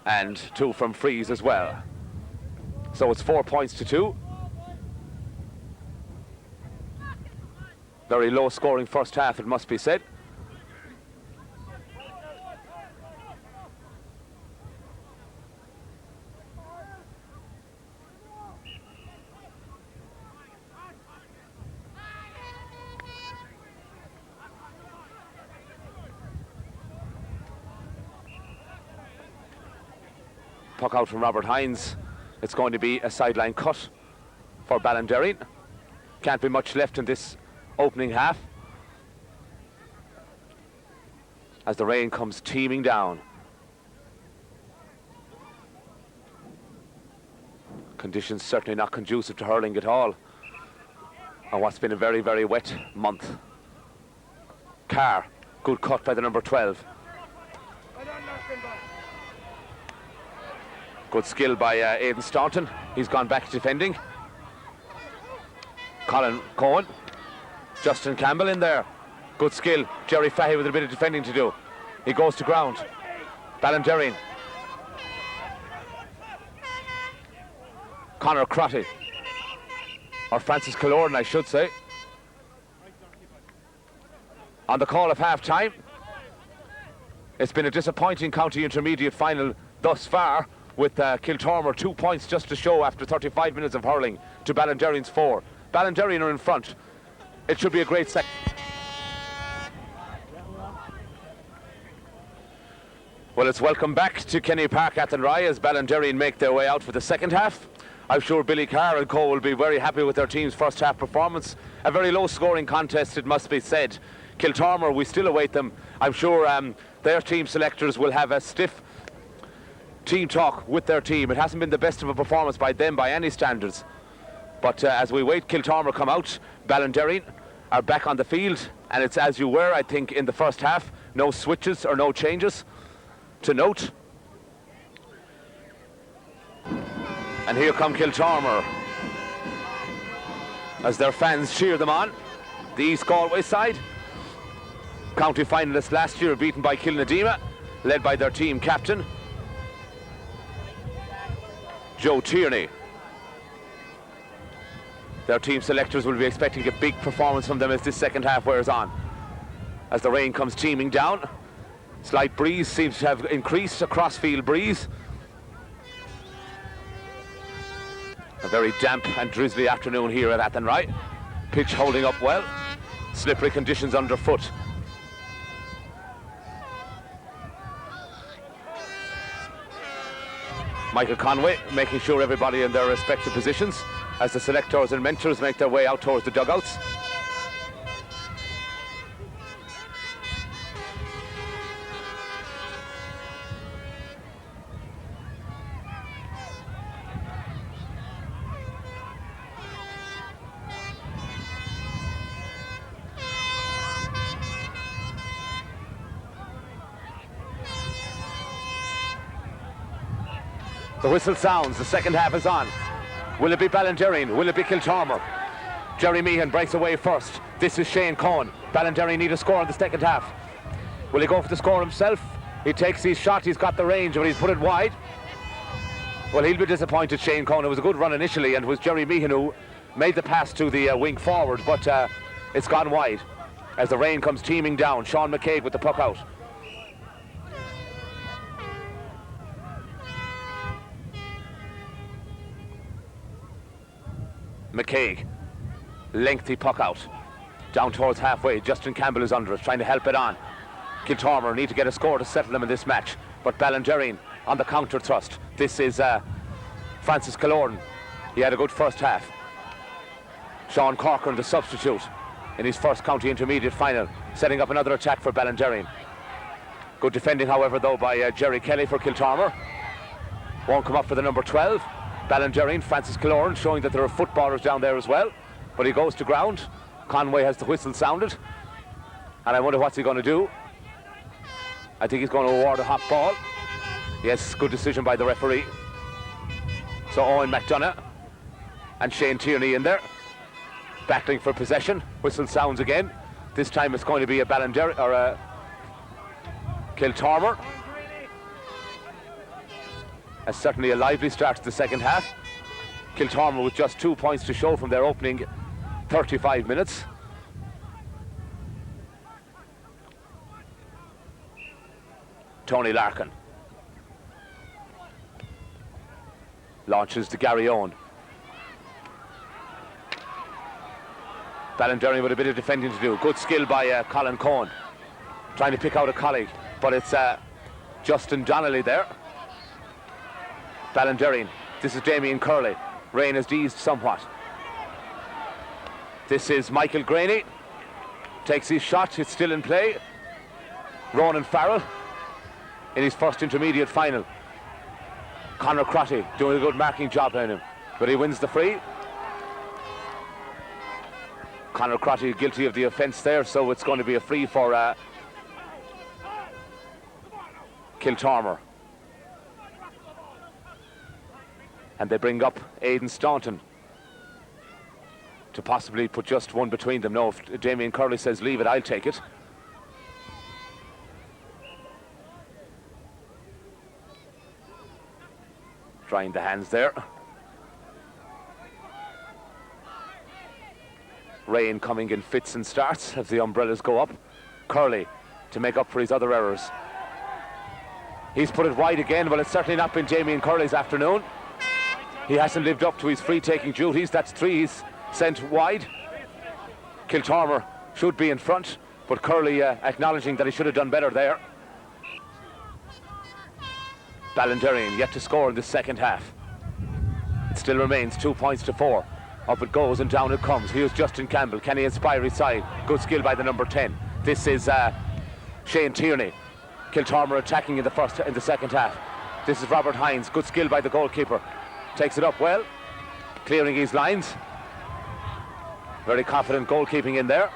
And 2 from frees as well. So it's 4 points to 2. Very low scoring first half, it must be said. Puck out from Robert Hines. It's going to be a sideline cut for Ballinderring. Can't be much left in this opening half. As the rain comes teeming down. Conditions certainly not conducive to hurling at all on what's been a very, very wet month. Carr, good cut by the number 12. Good skill by Aidan Staunton. He's gone back defending. Colin Cohen. Justin Campbell in there. Good skill. Jerry Fahey with a bit of defending to do. He goes to ground. Ballinderreen. Conor Crotty. Or Francis Kiltormer, I should say. On the call of half-time. It's been a disappointing county intermediate final thus far, with Kiltormer 2 points just to show after 35 minutes of hurling to Ballinderreen's 4. Ballinderreen are in front. It should be a great second. Well, it's welcome back to Kenny Park Athenry as Ballinderreen make their way out for the second half. I'm sure Billy Carr and co will be very happy with their team's first half performance. A very low scoring contest, it must be said. Kiltormer, we still await them. I'm sure their team selectors will have a stiff team talk with their team. It hasn't been the best of a performance by them by any standards. But as we wait Kiltormer come out, Ballinderreen are back on the field, and it's as you were, I think, in the first half. No switches or no changes to note. And here come Kiltormer as their fans cheer them on. The East Galway side, county finalists last year, beaten by Kilnadima, led by their team captain Joe Tierney. Their team selectors will be expecting a big performance from them as this second half wears on. As the rain comes teeming down, slight breeze seems to have increased, a crossfield breeze. A very damp and drizzly afternoon here at Athenry. Pitch holding up well. Slippery conditions underfoot. Michael Conway making sure everybody in their respective positions as the selectors and mentors make their way out towards the dugouts. The whistle sounds, the second half is on. Will it be Ballinderreen? Will it be Kiltormer? Jerry Meehan breaks away first. This is Shane Cohen. Ballinderreen need a score in the second half. Will he go for the score himself? He takes his shot, he's got the range, but he's put it wide. Well, he'll be disappointed, Shane Cohen. It was a good run initially, and it was Jerry Meehan who made the pass to the wing forward, but it's gone wide as the rain comes teeming down. Sean McCabe with the puck out. McCaig, lengthy puck out, down towards halfway. Justin Campbell is under it, trying to help it on. Kiltormer need to get a score to settle them in this match, but Ballinderreen on the counter thrust. This is Francis Kiltormer. He had a good first half. Sean Corcoran, the substitute, in his first county intermediate final, setting up another attack for Ballinderreen. Good defending, however, though, by Jerry Kelly for Kiltormer. Won't come up for the number 12. Ballinderreen, Francis Kiltormer, showing that there are footballers down there as well. But he goes to ground. Conway has the whistle sounded. And I wonder what's he going to do. I think he's going to award a hot ball. Yes, good decision by the referee. So Owen McDonough and Shane Tierney in there, battling for possession. Whistle sounds again. This time it's going to be a Ballinderreen or a Kiltormer. Certainly a lively start to the second half. Kiltormer with just 2 points to show from their opening 35 minutes. Tony Larkin launches to Gary Owen. Ballinderreen with a bit of defending to do. Good skill by Colin Cohen, trying to pick out a colleague, but it's Justin Donnelly there. Ballinderreen, this is Damien Curley. Rain has eased somewhat. This is Michael Graney. Takes his shot, it's still in play. Ronan Farrell in his first intermediate final. Conor Crotty doing a good marking job on him, but he wins the free. Conor Crotty guilty of the offence there, so it's going to be a free for Kiltormer. And they bring up Aidan Staunton to possibly put just one between them. No, if Damien Curley says leave it, I'll take it. Trying the hands there. Rain coming in fits and starts as the umbrellas go up. Curley to make up for his other errors. He's put it wide again. Well, it's certainly not been Damien Curley's afternoon. He hasn't lived up to his free-taking duties. That's 3 he's sent wide. Kiltormer should be in front, but Curley acknowledging that he should have done better there. Ballinderrian yet to score in the second half. It still remains 2 points to 4. Up it goes and down it comes. Here's Justin Campbell. Can he inspire his side? Good skill by the number 10. This is Shane Tierney. Kiltormer attacking in the second half. This is Robert Hines. Good skill by the goalkeeper. Takes it up well, clearing his lines. Very confident goalkeeping in there.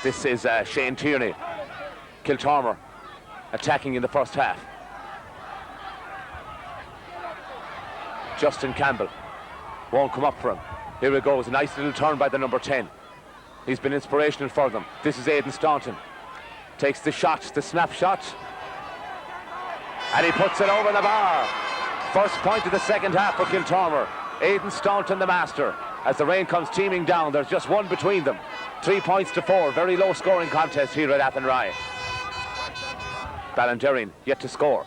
This is Shane Tierney. Kiltormer attacking in the first half. Justin Campbell won't come up for him. Here it goes, a nice little turn by the number 10. He's been inspirational for them. This is Aidan Staunton. Takes the shot, the snap shot, and he puts it over the bar. First point of the second half for Kiltormer. Aidan Staunton, the master. As the rain comes teeming down, there's just one between them. 3 points to 4. Very low scoring contest here at Athenry. Ballinderrian yet to score.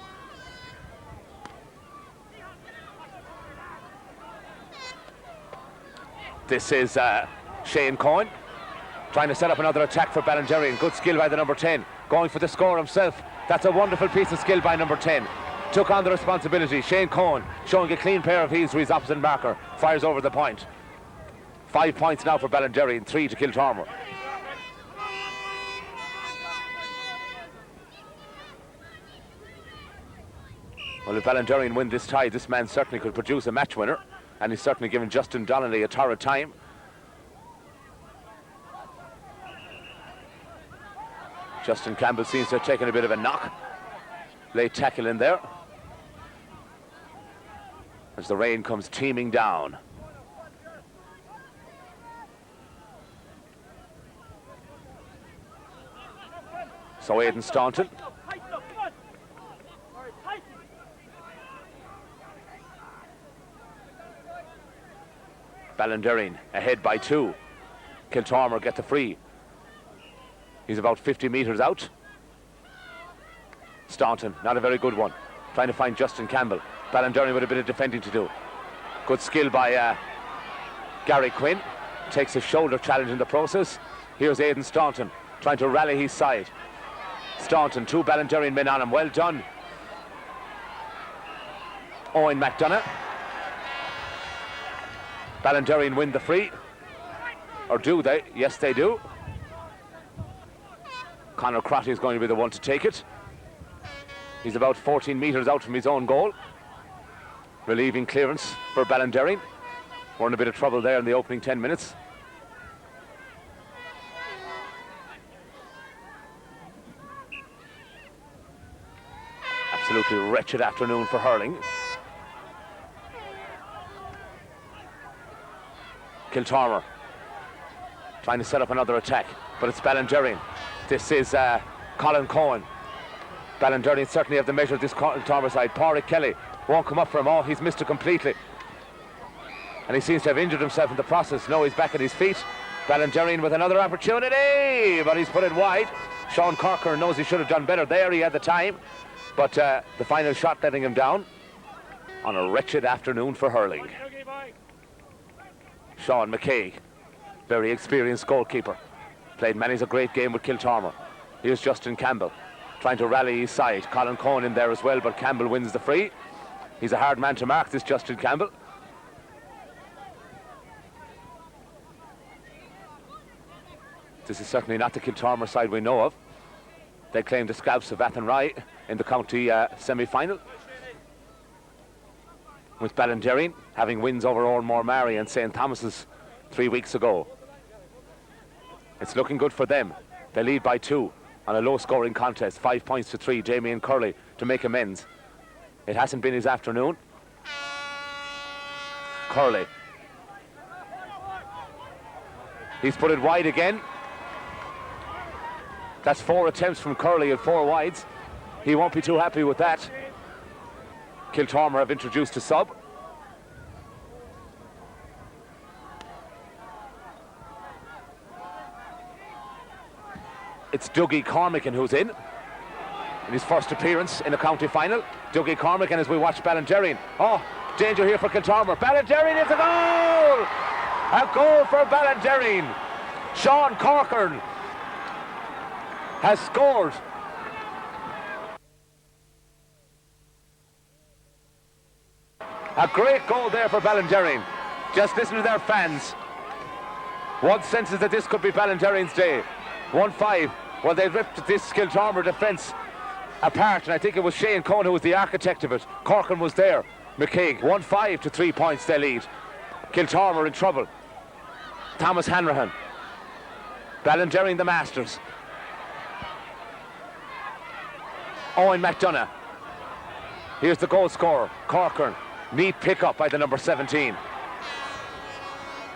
This is Shane Cohen trying to set up another attack for Ballinderrian. Good skill by the number 10. Going for the score himself. That's a wonderful piece of skill by number 10. Took on the responsibility. Shane Cohen showing a clean pair of heels to his opposite marker. Fires over the point. 5 points now for Ballinderrian, 3 to Kiltormer. Well, if Ballinderrian win this tie, this man certainly could produce a match winner, and he's certainly given Justin Donnelly a torrid time. Justin Campbell seems to have taken a bit of a knock. Late tackle in there as the rain comes teeming down. So Aidan Staunton. Ballinderrian ahead by 2. Kiltormer get the free. He's about 50 metres out. Staunton, not a very good one. Trying to find Justin Campbell. Ballinderrian with a bit of defending to do. Good skill by Gary Quinn. Takes a shoulder challenge in the process. Here's Aidan Staunton trying to rally his side. Staunton, 2 Ballinderrian men on him. Well done. Owen McDonough. Ballinderrian win the free. Or do they? Yes, they do. Conor Crotty is going to be the one to take it. He's about 14 metres out from his own goal. Relieving clearance for Ballinderrian. We're in a bit of trouble there in the opening 10 minutes. Absolutely wretched afternoon for hurling. Kiltormer trying to set up another attack, but it's Ballinderrian. This is Colin Cohen. Ballinderrian certainly have the measure of this Kiltormer side. Pádraig Kelly won't come up for him. Oh, he's missed it completely. And he seems to have injured himself in the process. No, he's back at his feet. Ballinderrian with another opportunity, but he's put it wide. Sean Corker knows he should have done better there. He had the time, but the final shot letting him down on a wretched afternoon for hurling. Sean McKay, very experienced goalkeeper. Played many's a great game with Kiltormer. Here's Justin Campbell trying to rally his side. Colin Cohen in there as well, but Campbell wins the free. He's a hard man to mark, this Justin Campbell. This is certainly not the Kiltormer side we know of. They claim the scalps of Athenry in the county semi-final, with Ballinderreen having wins over Oranmore Mary and St. Thomas's 3 weeks ago. It's looking good for them. They lead by 2 on a low-scoring contest, 5 points to 3. Jamie and Curley to make amends. It hasn't been his afternoon. Curley. He's put it wide again. That's 4 attempts from Curley and 4 wides. He won't be too happy with that. Kiltormer have introduced a sub. It's Dougie Cormican who's in his first appearance in a county final. Dougie Cormican as we watch Ballinderreen. Oh, danger here for Kiltormer. Ballinderreen is a goal! A goal for Ballinderreen. Sean Corcoran has scored. A great goal there for Ballinderreen. Just listen to their fans. One senses that this could be Ballinderreen's day. 1-5. Well, they ripped this Kiltormer defence apart, and I think it was Shane Cohen who was the architect of it. Corcoran was there. McCaig, 1-5 to 3 points they lead. Kiltormer in trouble. Thomas Hanrahan. Ballinderreen the masters. Owen McDonough. Here's the goal scorer, Corcoran. Neat pick-up by the number 17.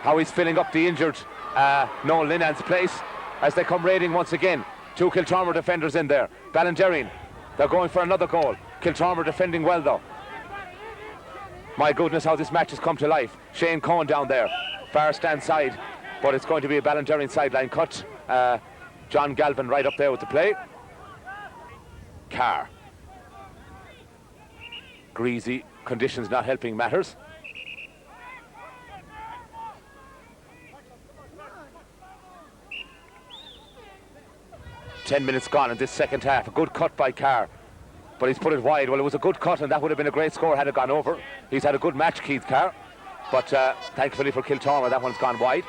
How he's filling up the injured Noel Linan's place as they come raiding once again. 2 Kiltormer defenders in there. Ballinderreen, they're going for another goal. Kiltormer defending well though. My goodness, how this match has come to life. Shane Cohen down there, far stand side, but it's going to be a Ballinderreen sideline cut. John Galvin right up there with the play. Carr. Greasy, conditions not helping matters. Ten minutes gone in this second half. A good cut by Carr, but he's put it wide. Well, it was a good cut and that would have been a great score had it gone over. He's had a good match, Keith Carr, but thankfully for Kiltormer that one's gone wide.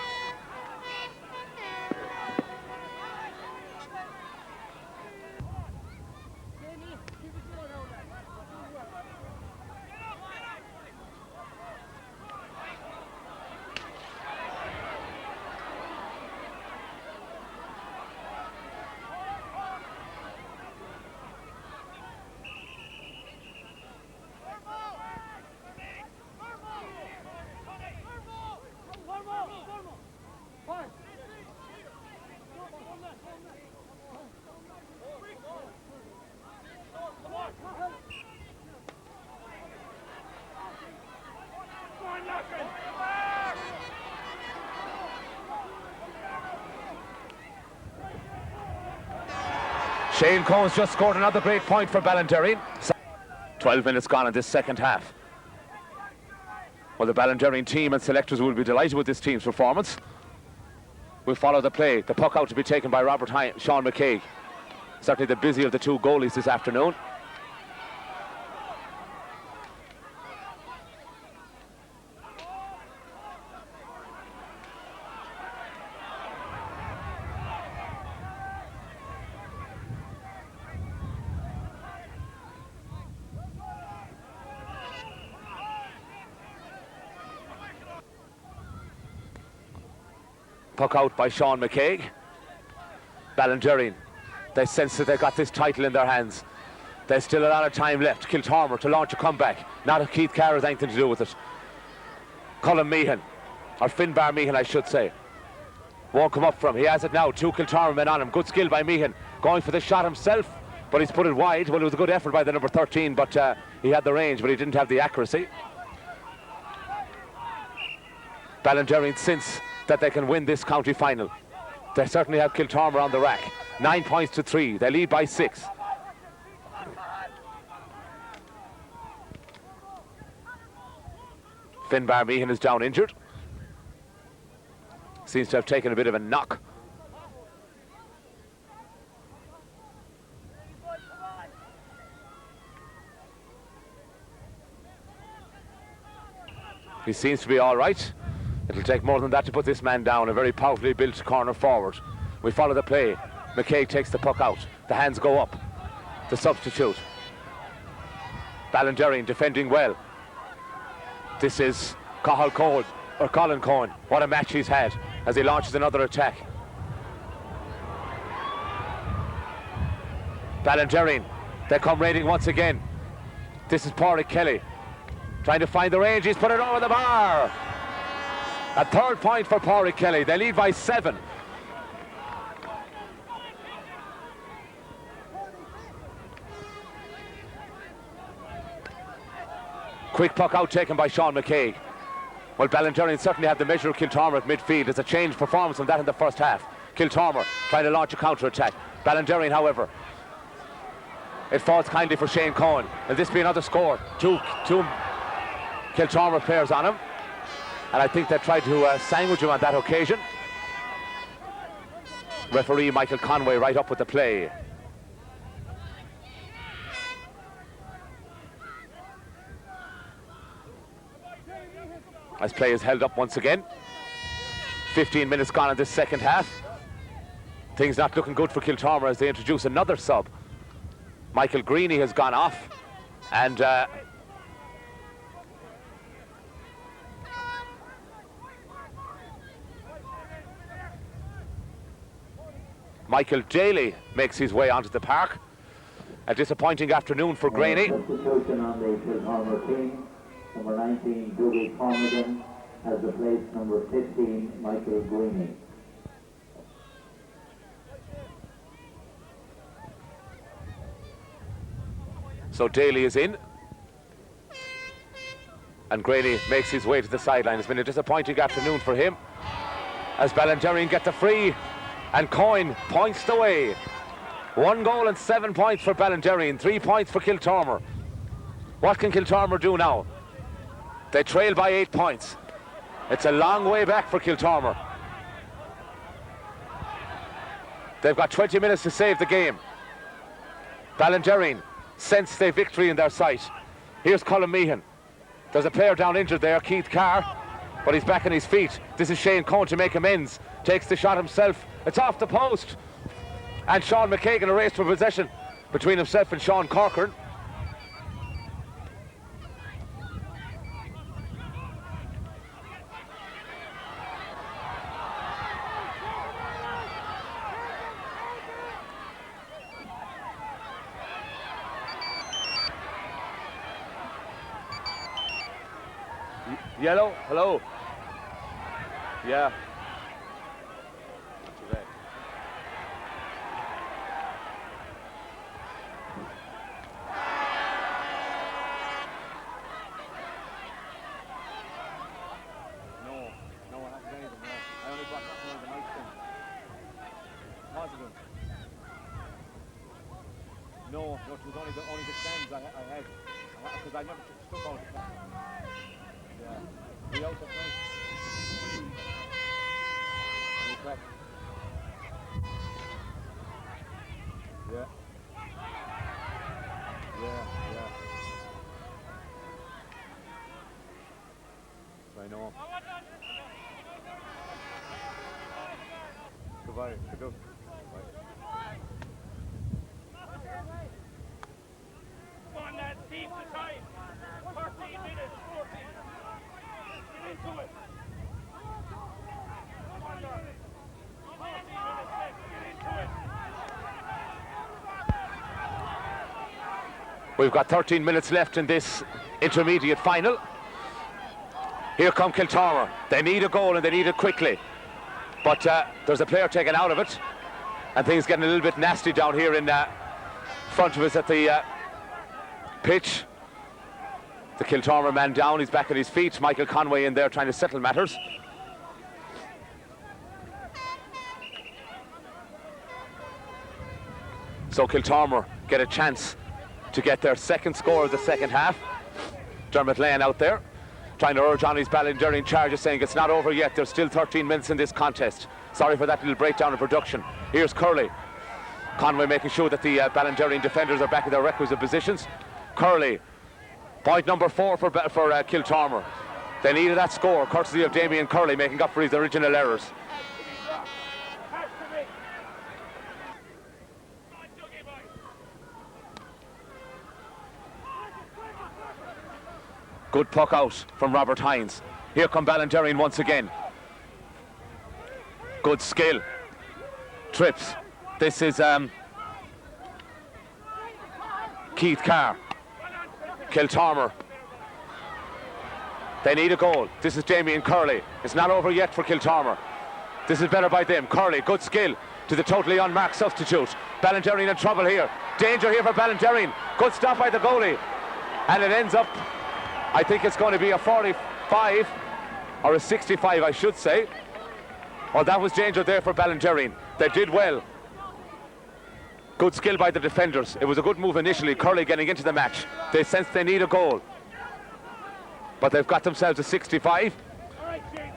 Shane Cohen's just scored another great point for Ballinderreen. 12 minutes gone in this second half. Well, the Ballinderreen team and selectors will be delighted with this team's performance. We'll follow the play. The puck out to be taken by Sean McCaig. Certainly the busy of the 2 goalies this afternoon. Puck out by Sean McCaig. Ballinderreen, they sense that they've got this title in their hands. There's still a lot of time left. Kiltormer to launch a comeback. Not if Keith Carr has anything to do with it. Colin Meehan, or Finbar Meehan I should say, won't come up from. He has it now. 2 Kiltormer men on him. Good skill by Meehan. Going for the shot himself, but he's put it wide. Well, it was a good effort by the number 13, but he had the range, but he didn't have the accuracy. Ballinderreen since that they can win this county final. They certainly have Kiltormer on the rack. 9 points to 3. They lead by 6. Finbar Meehan is down injured. Seems to have taken a bit of a knock. He seems to be all right. It'll take more than that to put this man down. A very powerfully built corner forward. We follow the play. McKay takes the puck out. The hands go up. The substitute. Ballinderry defending well. This is Colin Cohen. What a match he's had as he launches another attack. Ballinderry, they come raiding once again. This is Pádraig Kelly trying to find the range. He's put it over the bar. A third point for Pádraig Kelly. They lead by 7. Quick puck out taken by Sean McKay. Well, Ballinderry certainly had the measure of Kiltormer at midfield. It's a changed performance from that in the first half. Kiltormer trying to launch a counter-attack. Ballinderry, however, it falls kindly for Shane Cohen. Will this be another score? Two Kiltormer players on him. And I think they tried to sandwich him on that occasion. Referee Michael Conway right up with the play. As play is held up once again. 15 minutes gone in this second half. Things not looking good for Kiltormer as they introduce another sub. Michael Greeny has gone off, and Michael Daly makes his way onto the park. A disappointing afternoon for Greeny. Substitution on the Kiltormer team. Number 19, Dougal Cormigan, has replaced number 15, Michael Greeny. So Daly is in. And Greeny makes his way to the sideline. It's been a disappointing afternoon for him. As Ballinderry get the free. And Cohen points the way. 1 goal and 7 points for Ballinderry and 3 points for Kiltormer. What can Kiltormer do now? They trail by 8 points. It's a long way back for Kiltormer. They've got 20 minutes to save the game. Ballinderry sense their victory in their sight. Here's Colin Meehan. There's a player down injured there, Keith Carr, but he's back on his feet. This is Shane Cohen to make amends. Takes the shot himself. It's off the post. And Sean McKay in a race for possession between himself and Sean Corcoran. Yellow, hello. Yeah. Not too bad. No, I haven't done anything. I only brought nothing on the night thing. Positive. No, it was only the stands I had. Because I never took out the stands. Yeah, we out the front. Yeah. I know. Goodbye. Good. Come on, lads, keep the time. 13 minutes, 14. Get into it. Come on, darling. 14 minutes left. Get into it. We've got 13 minutes left in this intermediate final. Here come Kiltormer. They need a goal and they need it quickly. But there's a player taken out of it. And things getting a little bit nasty down here in front of us at the pitch. The Kiltormer man down, he's back at his feet. Michael Conway in there trying to settle matters. So Kiltormer get a chance to get their second score of the second half. Dermot Lane out there trying to urge on his Ballinderry charges, saying it's not over yet. There's still 13 minutes in this contest. Sorry for that little breakdown in production. Here's Curley. Conway making sure that the Ballinderry defenders are back in their requisite positions. Curley, point number 4 for Kiltormer. They needed that score, courtesy of Damien Curley, making up for his original errors. Pass to me. Good puck out from Robert Hines. Here come Ballinderreen once again. Good skill. Trips. This is Keith Carr. Kiltormer. They need a goal. This is Damien Curley. It's not over yet for Kiltormer. This is better by them. Curley, good skill to the totally unmarked substitute. Ballinderreen in trouble here. Danger here for Ballinderreen. Good stop by the goalie. And it ends up, I think it's going to be a 45 or a 65, I should say. Well, that was danger there for Ballinderreen. They did well. Good skill by the defenders. It was a good move initially. Curley getting into the match. They sense they need a goal. But they've got themselves a 65. All right, James.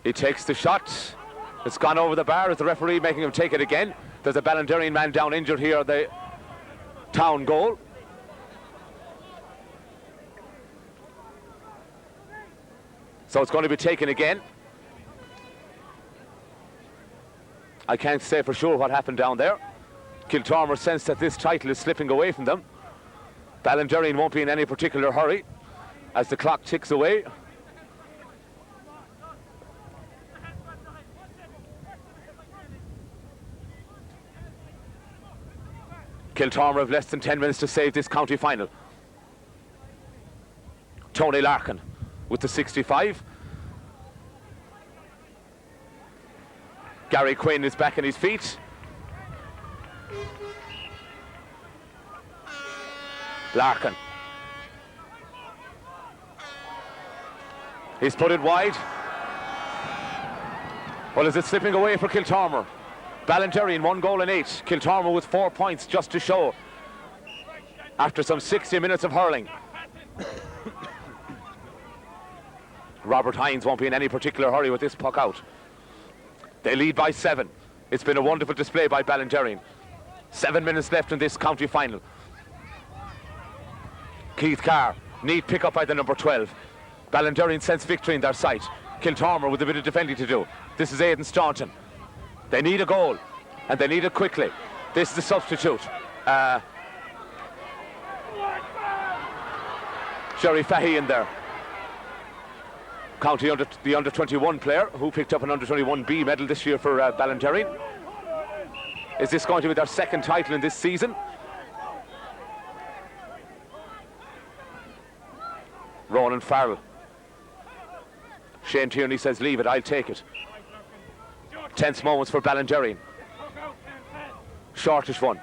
He takes the shot. It's gone over the bar as the referee making him take it again. There's a Ballinderreen man down injured here at the town goal. So it's going to be taken again. I can't say for sure what happened down there. Kiltormer sensed that this title is slipping away from them. Ballinderreen won't be in any particular hurry as the clock ticks away. Kiltormer have less than 10 minutes to save this county final. Tony Larkin with the 65. Gary Quinn is back on his feet. Larkin. He's put it wide. Well, is it slipping away for Kiltormer? Ballinderreen 1 goal and 8. Kiltormer with 4 points just to show after some 60 minutes of hurling. Robert Hines won't be in any particular hurry with this puck out. They lead by 7. It's been a wonderful display by Ballinderreen. 7 minutes left in this county final. Keith Carr, neat pick up by the number 12. Ballinderreen sense victory in their sight. Kiltormer with a bit of defending to do. This is Aidan Staunton. They need a goal, and they need it quickly. This is the substitute. Sherry Fahey in there. County the under-21 player who picked up an under-21B medal this year for Ballinderreen. Is this going to be their second title in this season? Ronan Farrell. Shane Tierney says, leave it, I'll take it. Tense moments for Ballinderreen. Shortish one.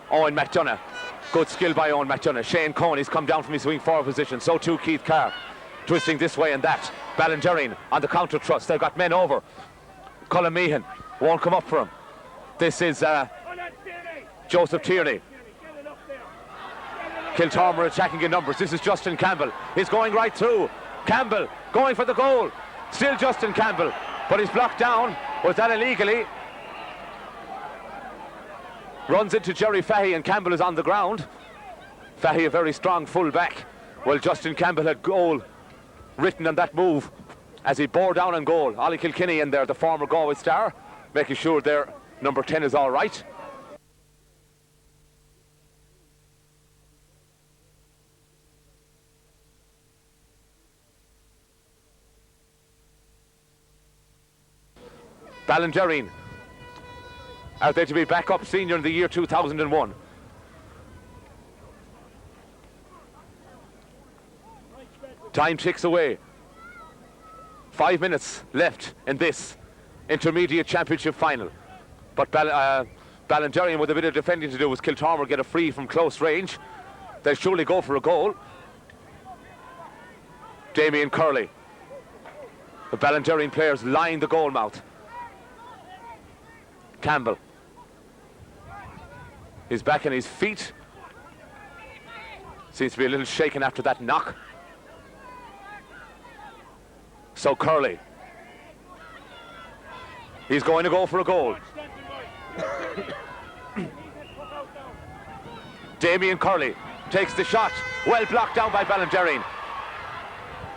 Owen McDonough. Good skill by Owen McDonough. Shane Cohen has come down from his wing forward position. So too Keith Carr. Twisting this way and that. Ballinderreen on the counter thrust. They've got men over. Colin Meehan won't come up for him. This is Joseph Tierney. Kiltormer attacking in numbers. This is Justin Campbell. He's going right through. Campbell going for the goal. Still Justin Campbell, but he's blocked down. Was that illegally? Runs into Jerry Fahey and Campbell is on the ground. Fahey a very strong full back. Well, Justin Campbell had goal written on that move as he bore down on goal. Ollie Kilkenny in there, the former Galway star, making sure their number 10 is all right. Ballinderreen, are they to be back up senior in the year 2001? Time ticks away. 5 minutes left in this intermediate championship final. But Ballinderreen with a bit of defending to do as Kiltormer get a free from close range. They'll surely go for a goal. Damien Curley. The Ballinderreen players line the goal mouth. Campbell. He's back on his feet. Seems to be a little shaken after that knock. So Curley. He's going to go for a goal. Damien Curley takes the shot. Well blocked down by Ballingerine.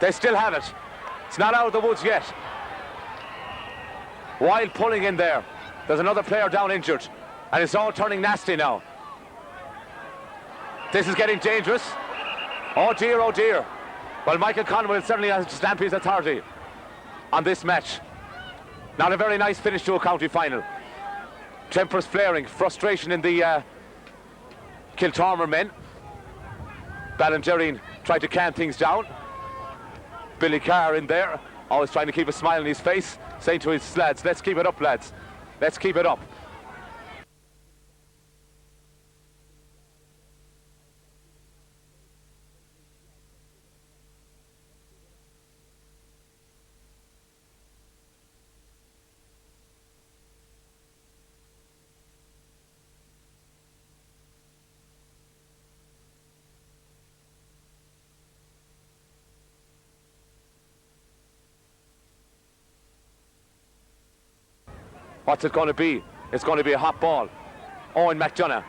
They still have it. It's not out of the woods yet. Wild pulling in there. There's another player down injured. And it's all turning nasty now. This is getting dangerous. Oh dear, oh dear. Well, Michael Conway certainly has to stamp his authority on this match. Not a very nice finish to a county final. Tempers flaring, frustration in the Kiltormer men. Ballingerine tried to calm things down. Billy Carr in there, always trying to keep a smile on his face, saying to his lads, let's keep it up, lads. Let's keep it up. What's it going to be? It's going to be a hot ball. Owen McDonough.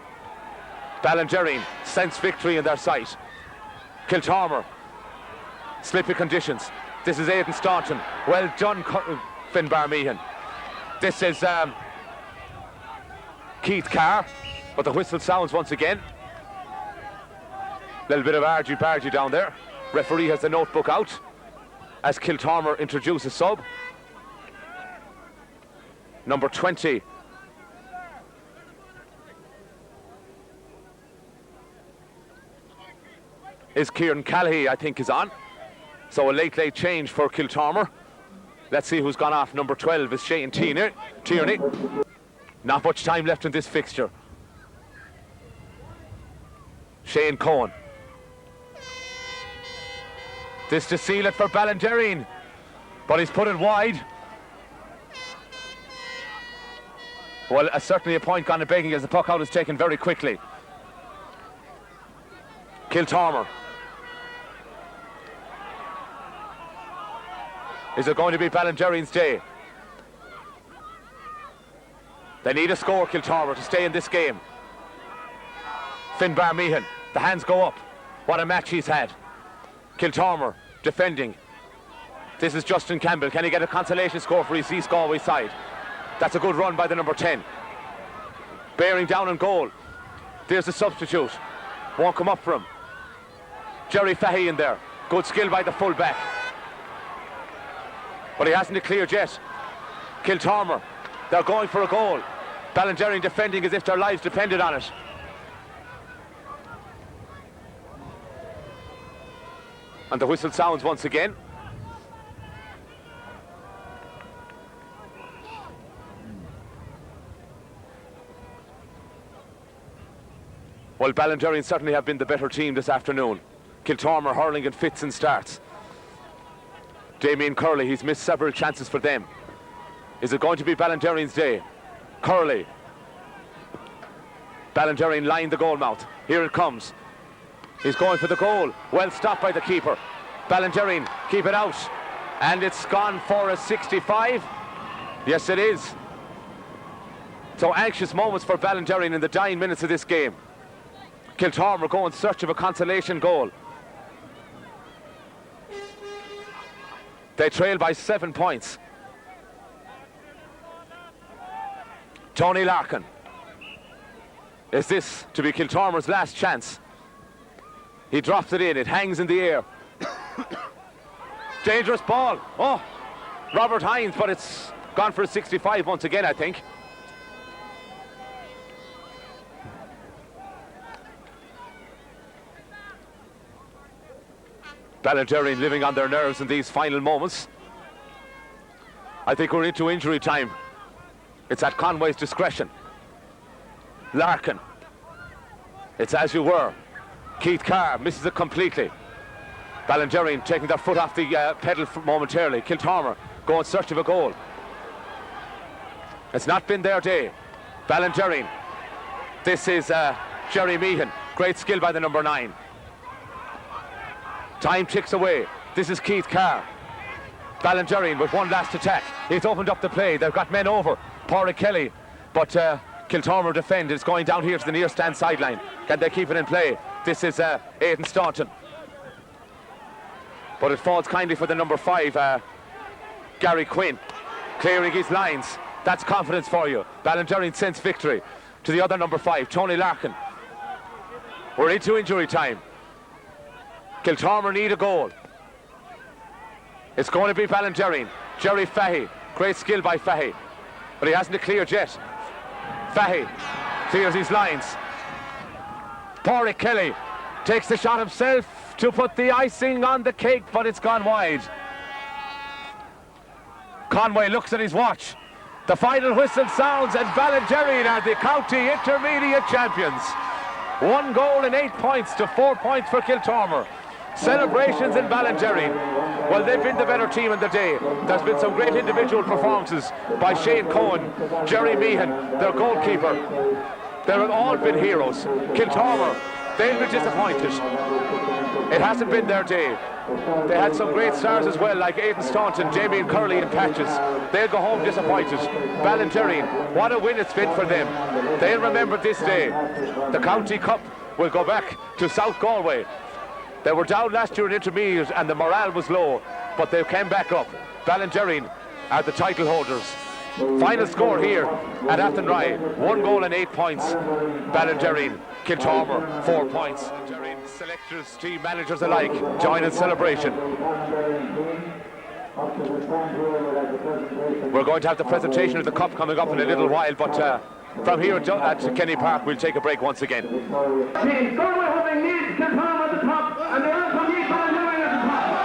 Ballingerine sense victory in their sight. Kiltormer. Slippy conditions. This is Aidan Staunton. Well done, Finbar Meehan. This is Keith Carr. But the whistle sounds once again. Little bit of argy-bargy down there. Referee has the notebook out as Kiltormer introduces sub. Number 20. Is Kieran Callaghy, I think, is on. So a late change for Kiltormer. Let's see who's gone off. Number 12 is Shane Tierney. Not much time left in this fixture. Shane Cohen. This to seal it for Ballingerine. But he's put it wide. Well, certainly a point gone to begging as the puck out is taken very quickly. Kiltormer. Is it going to be Ballingerine's day? They need a score, Kiltormer, to stay in this game. Finbar Meehan, the hands go up. What a match he's had. Kiltormer defending. This is Justin Campbell. Can he get a consolation score for his East Galway side? That's a good run by the number 10. Bearing down on goal. There's the substitute. Won't come up for him. Jerry Fahey in there. Good skill by the full back. But he hasn't cleared yet. Kiltormer. They're going for a goal. Ballingerine defending as if their lives depended on it. And the whistle sounds once again. Well, Ballingerine certainly have been the better team this afternoon. Kiltormer hurling in fits and starts. Damien Curley, he's missed several chances for them. Is it going to be Ballingerine's day? Curley. Ballingerine lined the goal mouth. Here it comes. He's going for the goal. Well stopped by the keeper. Ballingerine keep it out. And it's gone for a 65. Yes, it is. So anxious moments for Ballingerine in the dying minutes of this game. Kiltormer go in search of a consolation goal. They trail by 7 points. Tony Larkin. Is this to be Kiltormer's last chance? He drops it in. It hangs in the air. Dangerous ball. Oh, Robert Hines, but it's gone for a 65 once again, I think. Ballingerine living on their nerves in these final moments. I think we're into injury time. It's at Conway's discretion. Larkin. It's as you were. Keith Carr misses it completely. Ballingerine taking their foot off the pedal momentarily. Kiltormer go in search of a goal. It's not been their day. Ballingerine This is Jerry Meehan. Great skill by the number 9. Time ticks away. This is Keith Carr. Ballingerine with one last attack. He's opened up the play. They've got men over. Pádraig Kelly. But Kiltormer defend. It's going down here to the near stand sideline. Can they keep it in play? This is Aidan Staunton. But it falls kindly for the number 5, Gary Quinn. Clearing his lines. That's confidence for you. Ballingerine sends victory to the other number 5, Tony Larkin. We're into injury time. Kiltormer need a goal. It's going to be Ballingerine. Jerry Fahey. Great skill by Fahey. But he hasn't cleared yet. Fahey clears his lines. Pádraig Kelly takes the shot himself to put the icing on the cake, but it's gone wide. Conway looks at his watch. The final whistle sounds and Ballingerine are the county intermediate champions. 1 goal and 8 points to 4 points for Kiltormer. Celebrations in Ballingerine. Well, they've been the better team in the day. There's been some great individual performances by Shane Cohen, Jerry Meehan, their goalkeeper. They've all been heroes. Kiltormer, they'll be disappointed. It hasn't been their day. They had some great stars as well, like Aidan Staunton, Jamie Curley and Patches. They'll go home disappointed. Ballingerine, what a win it's been for them. They'll remember this day. The County Cup will go back to South Galway. They were down last year in intermediate and the morale was low, but they came back up. Ballingerine are the title holders. Final score here at Athenry, 1 goal and 8 points. Ballingerine, Kiltormer, 4 points. Ballingerine selectors, team managers alike join in celebration. We're going to have the presentation of the cup coming up in a little while, but from here at Kenny Park we'll take a break once again. Galway having needs Kiltormer at the top, and they also need Ballingerine at the top.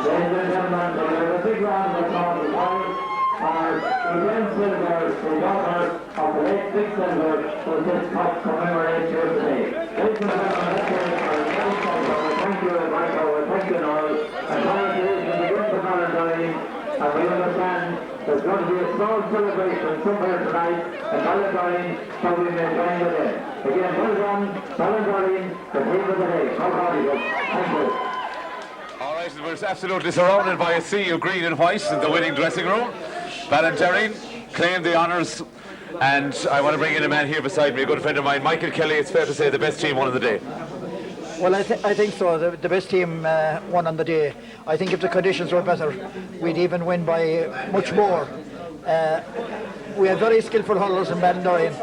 Ladies and gentlemen, we have a big round of applause for our Glenn Silver, the daughter of the late Big Silver, who this cup commemorates here today. Ladies and gentlemen, let's hear it for Glenn Silver. Thank you, Michael. Thank you, Noel. And congratulations again to Ballingerine. And we understand there's going to be a small celebration somewhere tonight, and Ballingerine probably may join the day. Again, well done, Ballingerine, the team of the day. How proud of you. Thank you. All right, we're absolutely surrounded by a sea of green and white in the winning dressing room. Ballingerine claimed the honours, and I want to bring in a man here beside me, a good friend of mine, Michael Kelly. It's fair to say the best team won of the day. Well, I think so. The best team won on the day. I think if the conditions were better, we'd even win by much more. We have very skillful hurlers in Ballingerine,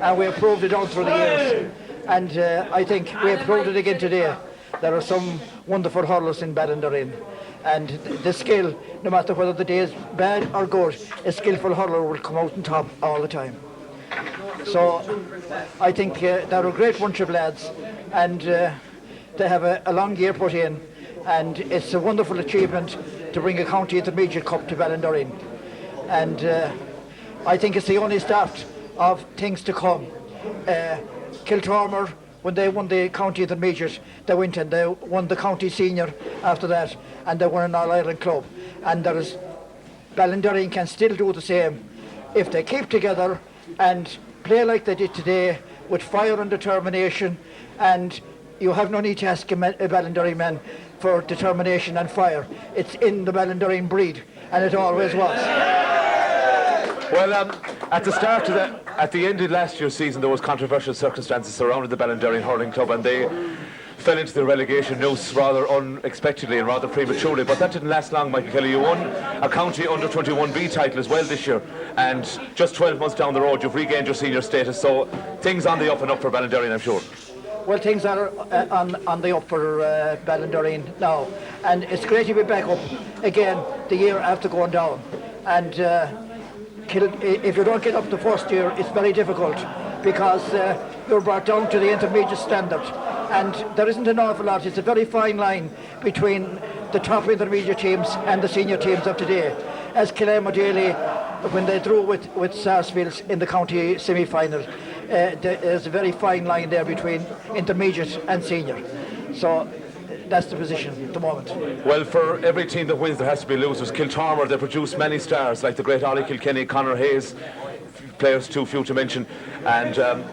and we have proved it all through the years. And I think we have proved it again today. There are some wonderful hurlers in Ballingerine, and the skill, no matter whether the day is bad or good, a skillful hurler will come out on top all the time. So I think they're a great bunch of lads, and they have a long year put in, and it's a wonderful achievement to bring a county intermediate cup to Ballingerine. And I think it's the only start of things to come. Kiltormer, when they won the county intermediate, they went and they won the county senior after that, and they won an All-Ireland club. And Ballingerine can still do the same if they keep together and play like they did today with fire and determination. And you have no need to ask a Ballingerine man for determination and fire. It's in the Ballingerine breed, and it always was. Well, at the start of at the end of last year's season, there was controversial circumstances surrounding the Ballingerine hurling club, and they fell into the relegation noose rather unexpectedly and rather prematurely. But that didn't last long, Michael Kelly. You won a county under 21B title as well this year, and just 12 months down the road, you've regained your senior status. So things on the up and up for Ballingerine, I'm sure. Well, things are on the up for Ballingerine now, and it's great to be back up again the year after going down. And if you don't get up the first year, it's very difficult because you're brought down to the intermediate standard, and there isn't an awful lot. It's a very fine line between the top intermediate teams and the senior teams of today. As Killarney Daly, when they drew with Sarsfields in the county semi-final, there's a very fine line there between intermediate and senior. So that's the position at the moment. Well, for every team that wins, there has to be losers. Kiltormer, they produce many stars, like the great Ollie Kilkenny, Conor Hayes, players too few to mention, and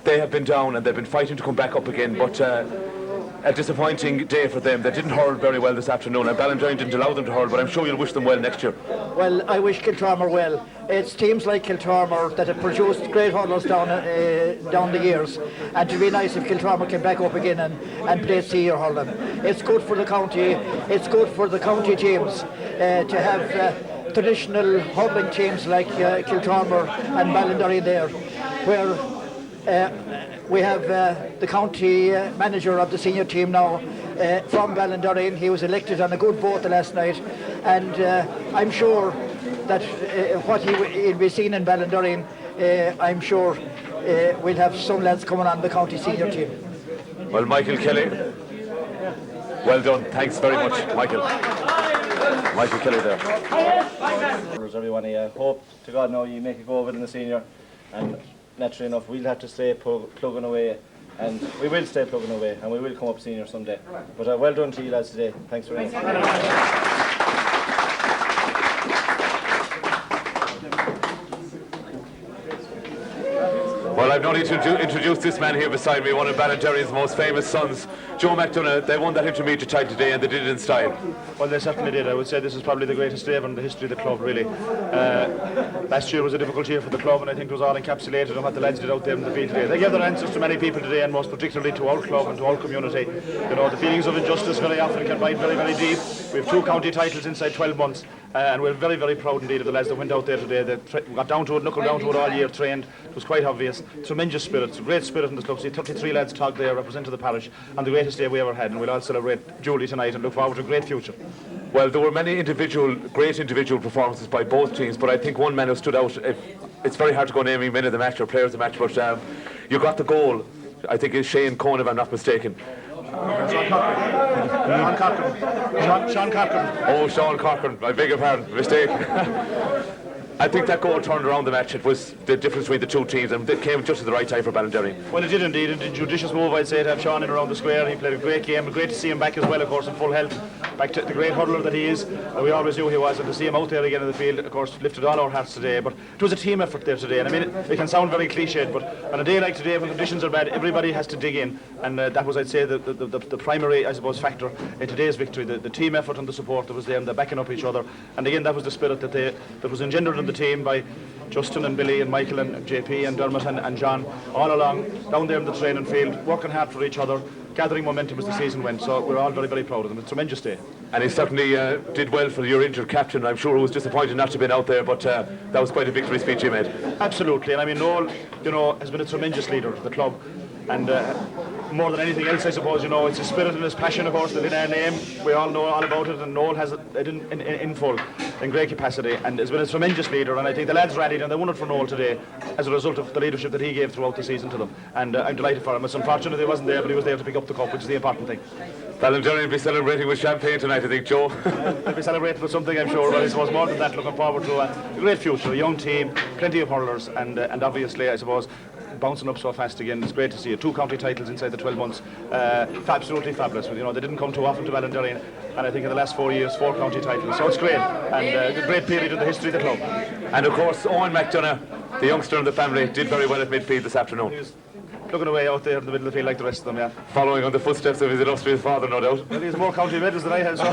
they have been down and they've been fighting to come back up again, but a disappointing day for them. They didn't hurl very well this afternoon, and Ballinderry didn't allow them to hurl, but I'm sure you'll wish them well next year. Well, I wish Kiltormer well. It's teams like Kiltormer that have produced great hurlers down the years, and it'd be nice if Kiltormer came back up again and played senior hurling. It's good for the county. It's good for the county teams to have traditional hurling teams like Kiltormer and Ballinderry there, where we have the county manager of the senior team now from Ballinderry. He was elected on a good vote last night, and I'm sure that what he'll be seen in Ballinderry, I'm sure we'll have some lads coming on the county senior team. Well, Michael Kelly, well done. Thanks very much, Michael. Michael Kelly there. Everyone, I hope to God now you make a go of it in the senior, and naturally enough we'll have to stay plugging away, and we will stay plugging away, and we will come up senior someday. But well done to you lads today. Thanks very much. Well, I've no need to introduce this man here beside me, one of Ballinderry's most famous sons, Joe McDonagh. They won that intermediate title today, and they did it in style. Well, they certainly did. I would say this is probably the greatest day ever in the history of the club, really. Last year was a difficult year for the club, and I think it was all encapsulated in what the lads did out there in the field today. They gave their answers to many people today, and most particularly to our club and to our community. You know, the feelings of injustice very often can bite very, very deep. We have 2 county titles inside 12 months, and we're very, very proud indeed of the lads that went out there today. They got down to it, knuckled down to it all year, trained. It was quite obvious. Tremendous spirit, great spirit in the club. See 33 lads talk there representing the parish, and the greatest day we ever had, and we'll all celebrate Julie tonight and look forward to a great future. Well, there were many great individual performances by both teams, but I think one man who stood out, it's very hard to go naming men of the match or players of the match, but you got the goal, I think it's Shane Cohen, if I'm not mistaken. Sean Cochran. Oh, Sean Cochran, I beg your pardon, mistake. I think that goal turned around the match. It was the difference between the two teams, and it came just at the right time for Ballinderry. Well, it did indeed, and a judicious move, I'd say, to have Sean in around the square. He played a great game, great to see him back as well, of course, in full health, back to the great hurler that he is, that we always knew he was, and to see him out there again in the field, of course, lifted all our hearts today. But it was a team effort there today, and I mean, it can sound very cliched, but on a day like today, when conditions are bad, everybody has to dig in, and that was, I'd say, the primary, I suppose, factor in today's victory, the team effort and the support that was there, and the backing up each other. And again, that was the spirit that was engendered in the team by Justin and Billy and Michael and JP and Dermot and John, all along down there in the training field, working hard for each other, gathering momentum as the season went. So we're all very, very proud of them. It's a tremendous day. And he certainly did well for your injured captain. I'm sure he was disappointed not to have been out there, but that was quite a victory speech he made. Absolutely, and I mean, Noel, you know, has been a tremendous leader of the club, and more than anything else, I suppose, you know, it's his spirit and his passion, of course, that in our name. We all know all about it, and Noel has it in full, in great capacity, and has been a tremendous leader. And I think the lads rallied, and they won it for Noel today as a result of the leadership that he gave throughout the season to them. And I'm delighted for him. It's unfortunate he wasn't there, but he was there to pick up the cup, which is the important thing. Ballinderry will be celebrating with champagne tonight, I think, Joe. They'll be celebrating with something, I'm sure, but I suppose more than that, looking forward to a great future, a young team, plenty of hurlers, and obviously, I suppose, bouncing up so fast again. It's great to see it. 2 county titles inside the 12 months. Absolutely fabulous. You know, they didn't come too often to Ballinderry, and I think in the last 4 years, 4 county titles. So it's great, and a great period in the history of the club. And of course, Owen McDonagh, the youngster in the family, did very well at midfield this afternoon. He was plugging away out there in the middle of the field like the rest of them, yeah. Following on the footsteps of his illustrious father, no doubt. Well, he has more county medals than I have, so.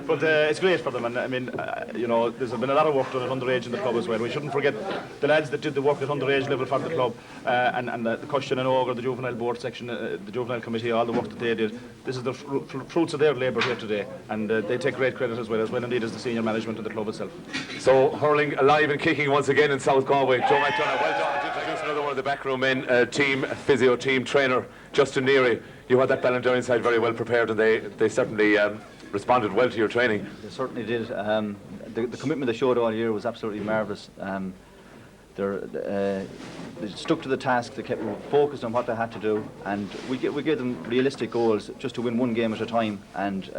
But it's great for them, and I mean, you know, there's been a lot of work done at underage in the club as well. We shouldn't forget the lads that did the work at underage level for the club, and the Cushion and Ogre, the juvenile board section, the juvenile committee, all the work that they did. This is the fruits of their labour here today, and they take great credit as well indeed as the senior management of the club itself. So, hurling alive and kicking once again in South Galway. Joe McDonagh, well done. To introduce another one of the backroom men, team physio, team trainer, Justin Neary. You had that Ballinderry side very well prepared, and they certainly responded well to your training. They certainly did. The commitment they showed all year was absolutely marvellous. They stuck to the task, they kept focused on what they had to do, and we gave them realistic goals just to win 1 game at a time, and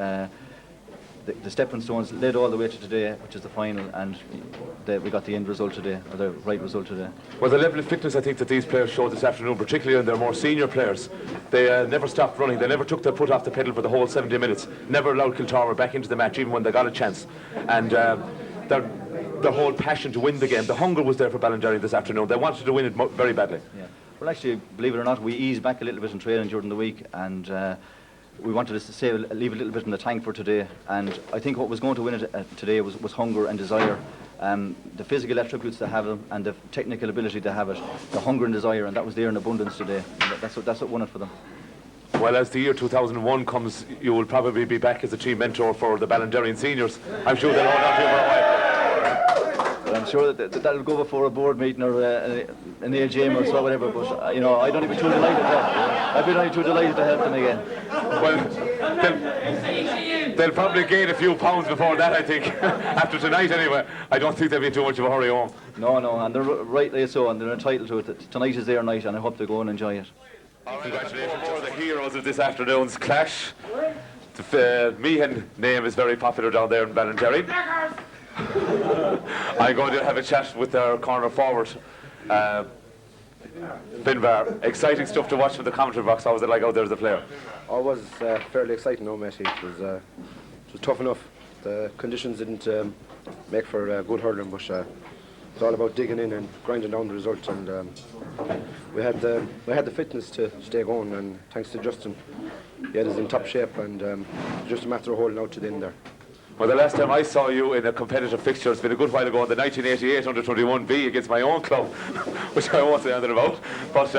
the stepping stones led all the way to today, which is the final, and we got the end result today, or the right result today. Well, the level of fitness I think that these players showed this afternoon, particularly in their more senior players, they never stopped running. They never took their foot off the pedal for the whole 70 minutes. Never allowed Kiltormer back into the match, even when they got a chance. And their whole passion to win the game, the hunger was there for Ballinderry this afternoon. They wanted to win it very badly. Yeah. Well, actually, believe it or not, we eased back a little bit in training during the week, and we wanted to leave a little bit in the tank for today. And I think what was going to win it today was hunger and desire. The physical attributes to have them, and the technical ability to have it, the hunger and desire, and that was there in abundance today. That's what won it for them. Well, as the year 2001 comes, you will probably be back as a team mentor for the Ballinderry seniors. I'm sure they'll hold on to you for a while. I'm sure that'll go before a board meeting or an AGM or so, whatever. But I'd only be too delighted. I'd be only too delighted to help them again. Well, they'll probably gain a few pounds before that, I think. After tonight, anyway, I don't think they'll be too much of a hurry home. No, and they're rightly so, and they're entitled to it. Tonight is their night, and I hope they go and enjoy it. Congratulations to the heroes of this afternoon's clash. The Meehan name is very popular down there in Ballinderry. I'm going to have a chat with their corner forward, Finbar. Exciting stuff to watch from the commentary box. How was it like out there as a player? Oh, it was fairly exciting, no, Matty. It was tough enough. The conditions didn't make for good hurling, but it's all about digging in and grinding down the result. And we had the fitness to stay going, and thanks to Justin, he had us in top shape, and just a matter of holding out to the end there. Well, the last time I saw you in a competitive fixture, it's been a good while ago, in the 1988 Under-21B against my own club, which I won't say anything about. But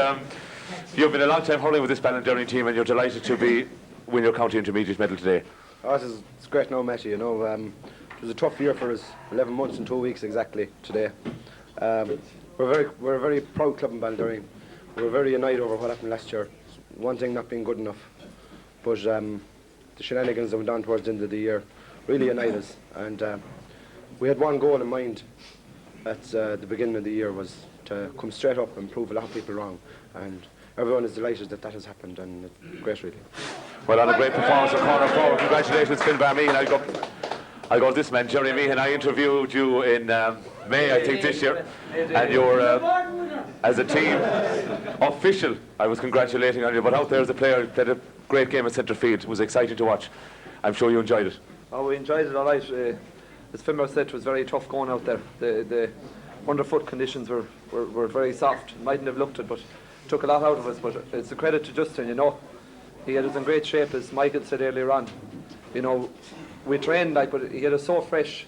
you've been a long time hurling with this Ballinderry team, and you're delighted to win your county intermediate medal today. Oh, it's great now, Matty. It was a tough year for us, 11 months and 2 weeks exactly today. We're a very proud club in Ballinderry. We're very united over what happened last year. One thing not being good enough, but the shenanigans that went on towards the end of the year really united us, and we had one goal in mind at the beginning of the year, was to come straight up and prove a lot of people wrong, and everyone is delighted that has happened, and it's great, really. Well, on a great performance at corner forward. Congratulations, Finbar Meehan. I'll go this man, Jerry Meehan. I interviewed you in May, I think, this year, and you're, as a team official, I was congratulating on you, but out there as a player, played a great game at centre field. It was exciting to watch. I'm sure you enjoyed it. Oh, we enjoyed it all right. As Finbar said, it was very tough going out there. The underfoot conditions were very soft. Mightn't have looked it, but took a lot out of us. But it's a credit to Justin, He had us in great shape, as Michael said earlier on. We trained but he had us so fresh,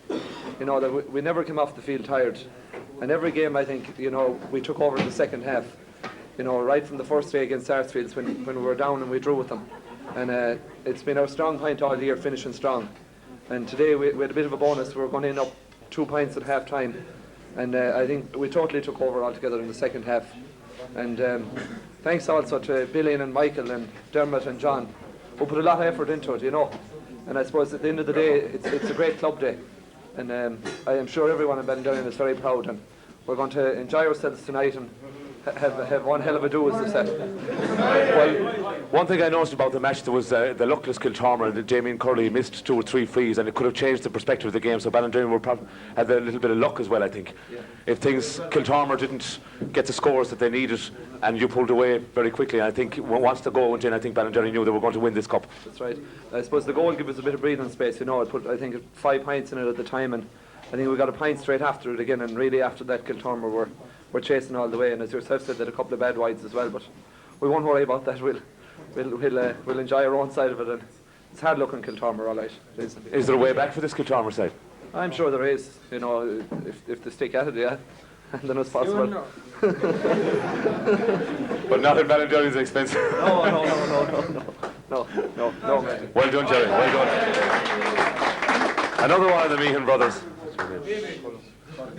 that we never came off the field tired. And every game, I think, we took over in the second half. Right from the first day against Sarsfields when we were down and we drew with them. And it's been our strong point all year, finishing strong. And today we had a bit of a bonus. We were going in up 2 points at half time, and I think we totally took over altogether in the second half. And thanks also to Billy and Michael and Dermot and John, who put a lot of effort into it, And I suppose at the end of the day, it's a great club day, and I am sure everyone in Ballinderry is very proud, and we're going to enjoy ourselves tonight and have one hell of a do, as they said. Well, one thing I noticed about the match, there was the luckless Kiltormer, and Damien Curley missed 2 or 3 frees, and it could have changed the perspective of the game. So Ballinderry had a little bit of luck as well, I think. Yeah. If Kiltormer didn't get the scores that they needed, and you pulled away very quickly, I think once the goal went in, I think Ballinderry knew they were going to win this cup. That's right. I suppose the goal gave us a bit of breathing space. It put, I think, 5 points in it at the time, and I think we got a point straight after it again. And really, after that, Kiltormer were chasing all the way, and as yourself said, that a couple of bad wides as well, but we won't worry about that. We'll enjoy our own side of it, and it's hard looking Kiltormer, all right. Is there a way back for this Kiltormer side? I'm sure there is, if they stick at it, yeah, and then it's possible. No. But not at Ballinderry's expense. No, man. Well done, Jerry, well done. Another one of the Meehan brothers.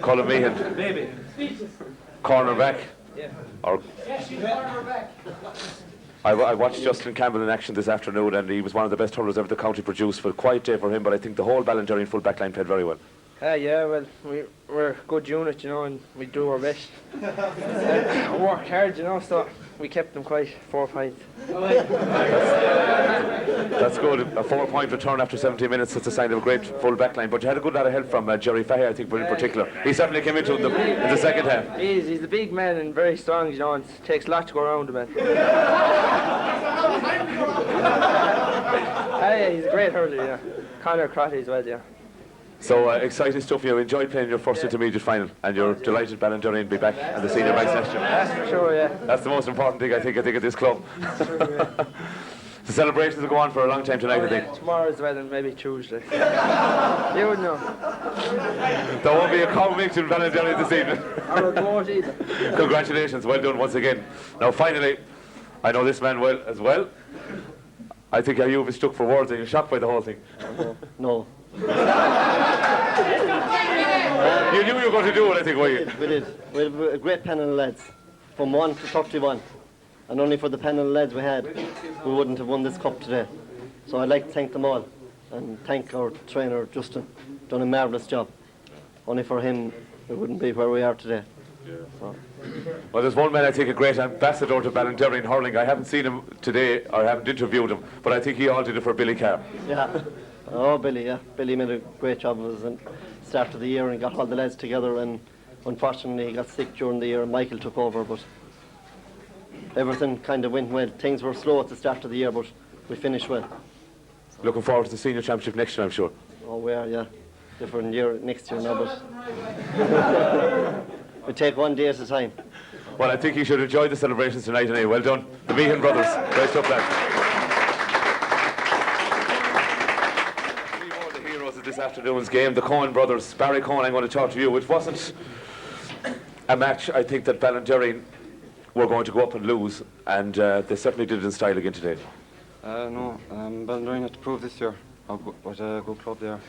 Colin Meehan. Maybe. Cornerback. Yeah. Cornerback. I watched Justin Campbell in action this afternoon, and he was one of the best hurlers ever the county produced. For a quiet day for him, but I think the whole Ballinderry full back line played very well. Yeah, well, we're a good unit, you know, and we do our best. Work hard, you know, so we kept them quiet, 4 pints. That's good. A 4-point return after 70 minutes. It's a sign of a great full back line. But you had a good lot of help from Jerry Fahey, I think, in particular. He certainly came into them in the second half. He's a big man and very strong, you know, and it takes a lot to go around him, man. Yeah, he's a great hurler, yeah. Conor Crotty as well, yeah. So exciting stuff. You enjoyed playing your first intermediate final, and you're delighted Ballinderry will be back at the senior ranks next year. That's for sure, yeah. That's the most important thing I think at this club. The celebrations will go on for a long time tonight, I think. Tomorrow as well, and maybe Tuesday. You would know. There won't be a convict in Ballinderry this evening. Or a goat either. Congratulations, well done once again. Now finally, I know this man well as well. I think you were stuck for words and you're shocked by the whole thing. No. You knew you were going to do it, I think, were you? We did. We had a great panel of lads, from 1 to 31. And only for the panel of lads we had, we wouldn't have won this cup today. So I'd like to thank them all, and thank our trainer, Justin. Done a marvellous job. Only for him, we wouldn't be where we are today. So. Well, there's one man I think a great ambassador to Ballinderry in hurling. I haven't seen him today, or haven't interviewed him, but I think he all did it for Billy Carr. Yeah. Oh, Billy, yeah. Billy made a great job of us at the start of the year and got all the lads together, and unfortunately he got sick during the year and Michael took over, but everything kind of went well. Things were slow at the start of the year, but we finished well. Looking forward to the senior championship next year, I'm sure. Oh, we are, yeah. Different year next year now, but we take one day at a time. Well, I think you should enjoy the celebrations tonight anyway. Well done. The Meehan brothers. Great stuff, lads. This afternoon's game, the Cohen brothers. Barry Cohen, I'm going to talk to you. It wasn't a match I think that Ballinderry were going to go up and lose, and they certainly did it in style again today. No, Ballinderry had to prove this year what a good club they are.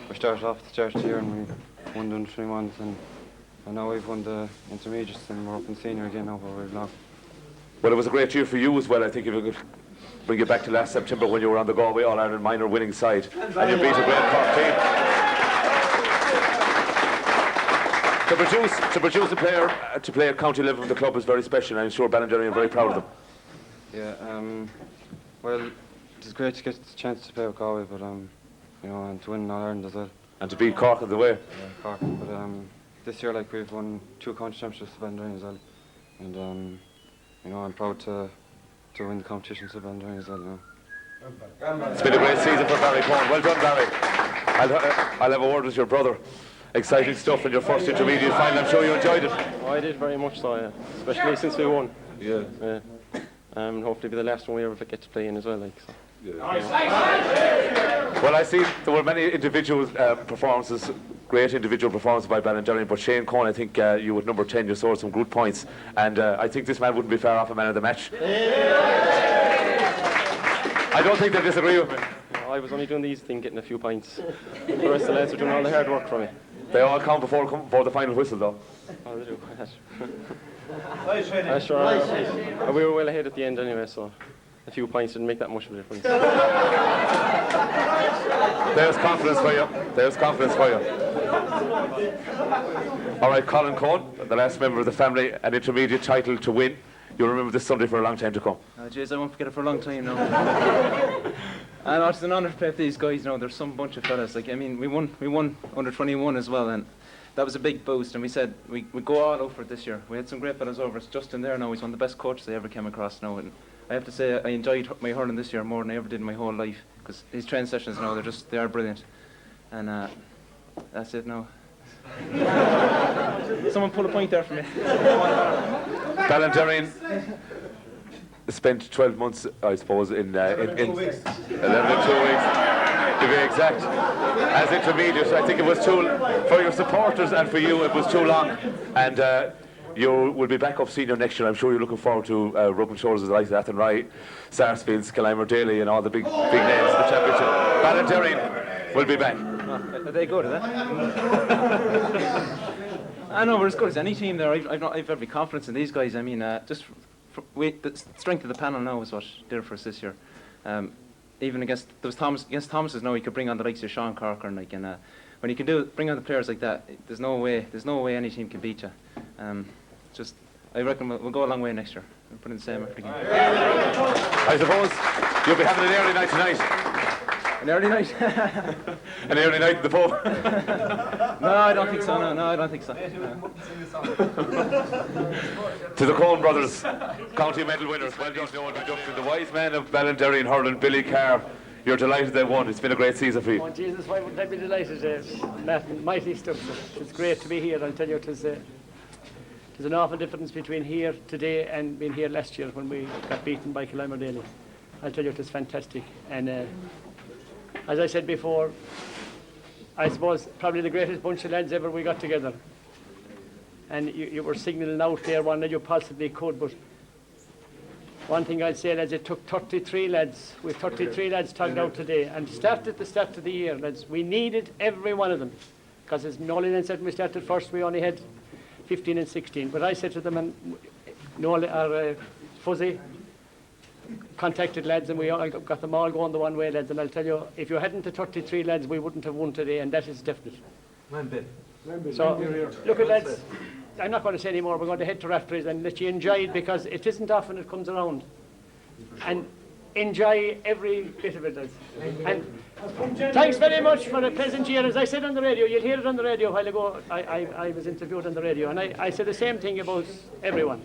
We started off at the start of the year and we won the 21s, and now we've won the intermediates and we're up in senior again now where we've lost. Well, it was a great year for you as well. I think if you could bring you back to last September when you were on the Galway All-Ireland minor winning side and you beat a great Cork team. To produce a player to play at county level with the club is very special, and I'm sure Ballinderry are very proud of them. Yeah, well, it's great to get the chance to play with Galway, but you know, and to win All-Ireland as well. And to beat Cork on the way. Yeah, Cork. But this year, like, we've won 2 county championships with Ballinderry as well, and you know, I'm proud to win the competitions with Ballinderry as well. You know. It's been a great season for Barry Cohen. Well done, Barry. I'll have a word with your brother. Exciting stuff in your first intermediate final. I'm sure you enjoyed it. Oh, I did very much so, yeah. Especially since we won. Yeah. Hopefully be the last one we ever get to play in as well, like. So. Yeah. Well, I see there were many individual performances, great individual performances by Ballinderry, but Shane Cohen, I think you at number 10, you scored some good points, and I think this man wouldn't be far off a man of the match. I don't think they disagree with me. No, I was only doing the easy thing, getting a few points. The rest of the lads are doing all the hard work for me. They all come before the final whistle, though. Oh, they do. Sure. We were well ahead at the end anyway, so a few points didn't make that much of a difference. There's confidence for you. There's confidence for you. All right, Colin Cohen, the last member of the family, an intermediate title to win. You'll remember this Sunday for a long time to come. Oh, jeez, I won't forget it for a long time now. And it's an honour to play with these guys. You know, there's some bunch of fellas. Like, I mean, we won under 21 as well, and that was a big boost. And we said we go all out for it this year. We had some great fellas over. It's Justin there now. He's one of the best coaches I ever came across now. And I have to say I enjoyed my hurling this year more than I ever did in my whole life, because his training sessions now they are brilliant. And that's it now. Someone pull a point there for me. Ballinderry spent 12 months, I suppose, in 11 and 2 weeks, to be exact, as intermediate. I think it was for your supporters and for you, it was too long. And you will be back up senior next year. I'm sure you're looking forward to rubbing shoulders with the likes of Athenry, Sarsfields, Kiltormer, Daly, and all the big names in the championship. Ballinderry will be back. Are they good, are they? I know we're as good as any team there. I've every confidence in these guys. I mean, the strength of the panel now is what did it for us this year. Even against Thomas's now, he could bring on the likes of Sean Corker, and when you can bring on the players like that, there's no way any team can beat you. I reckon we'll go a long way next year. We'll put in the same effort again. I suppose you'll be having an early night tonight. An early night? An early night in the pub? No, I don't think so. No, I don't think so. To the Cohen brothers, county medal winners, well done, no introduction. The wise man of Ballinderry and hurling, Billy Carr. You're delighted they won. It's been a great season for you. Oh Jesus, why wouldn't I be delighted? Matt, mighty stuff. It's great to be here. I'll tell you, there's an awful difference between here today and being here last year when we got beaten by Kiltormer Daily. I'll tell you, it was fantastic. And as I said before, I suppose probably the greatest bunch of lads ever we got together. And you were signalling out there one that you possibly could, but one thing I'd say, lads, it took 33 lads, with 33 lads tugged out today, and at the start of the year, lads, we needed every one of them. Because as Nolan said when we started first, we only had 15 and 16. But I said to them, and Fuzzy contacted lads, and we all got them all going the one way, lads. And I'll tell you, if you hadn't the 33 lads, we wouldn't have won today, and that is definite. So, look at lads, I'm not going to say any more. We're going to head to Rafteries and let you enjoy it, because it isn't often it comes around. And enjoy every bit of it, lads. And thanks very much for a pleasant year. As I said on the radio, you'll hear it on the radio a while ago. I was interviewed on the radio, and I said the same thing about everyone.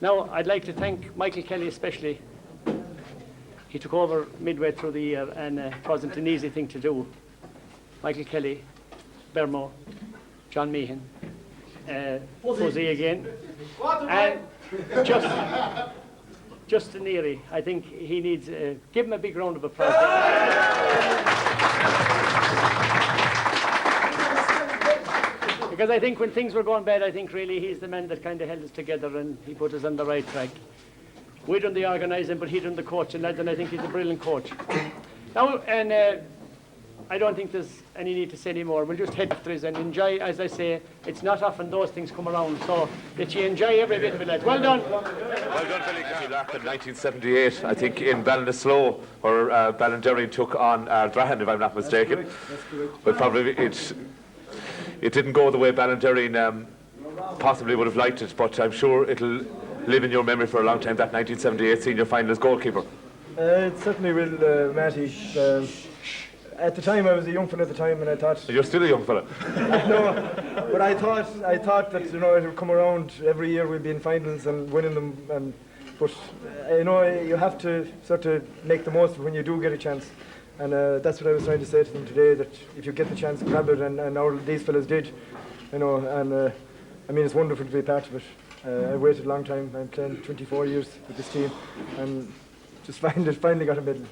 Now, I'd like to thank Michael Kelly especially. He took over midway through the year, and it wasn't an easy thing to do. Michael Kelly, Bermo, John Meehan, Fuzzy again, and Justin Neary. I think he needs, give him a big round of applause. Because I think when things were going bad, I think really he's the man that kind of held us together, and he put us on the right track. We done the organising, but he done the coaching, lads, and I think he's a brilliant coach. Now, and I don't think there's any need to say any more. We'll just head after this and enjoy. As I say, it's not often those things come around, so that you enjoy every bit of it, lads. Well done. Well done, Billy Carr. Back in 1978, I think in Ballinasloe, where Ballinderry took on Drahan, if I'm not mistaken. That's correct. But probably it didn't go the way Ballinderry possibly would have liked it, but I'm sure it'll live in your memory for a long time, that 1978 senior finals goalkeeper. It certainly will, Matty. At the time, I was a young fella at the time, and I thought... You're still a young fella. No, but I thought that, you know, it would come around every year we'd be in finals and winning them. But, you know, you have to sort of make the most of it when you do get a chance. And that's what I was trying to say to them today, that if you get the chance, grab it, and all these fellas did, you know, and I mean, it's wonderful to be part of it. I waited a long time. I'm playing 24 years with this team, and just finally got a medal.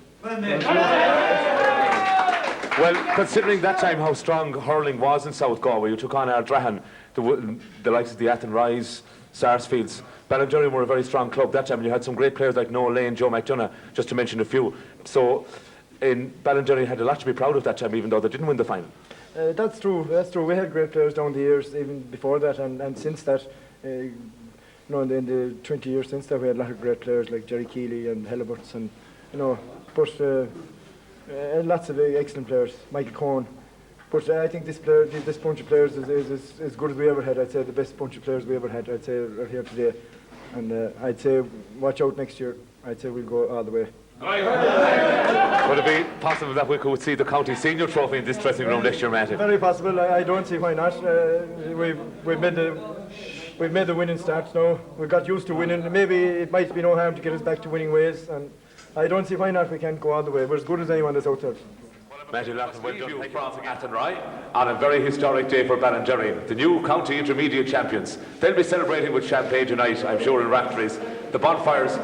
Well, considering that time how strong hurling was in South Galway, you took on Ardrahan, the likes of the Athenrise, Sarsfields. Ballinderry were a very strong club that time, and you had some great players like Noel Lane, Joe McDonough, just to mention a few. So, Ballinderry had a lot to be proud of that time, even though they didn't win the final. That's true. We had great players down the years, even before that, and since that. You know, in the 20 years since that, we had a lot of great players like Jerry Keeley and Hellebuts, and you know, but lots of excellent players, Michael Cohen. But I think this bunch of players is as good as we ever had. I'd say the best bunch of players we ever had. I'd say are here today, and I'd say watch out next year. I'd say we'll go all the way. Would it be possible that we could see the county senior trophy in this dressing room next year, Matty? Very possible. I don't see why not. We've made the winning start now. We got used to winning. Maybe it might be no harm to get us back to winning ways, and I don't see why not. We can't go all the way. We're as good as anyone that's out there. Matty Laughlin, well done from Athenry on a very historic day for Ballinderry, the new county intermediate champions. They'll be celebrating with champagne tonight, I'm sure, in Rafteries. The bonfires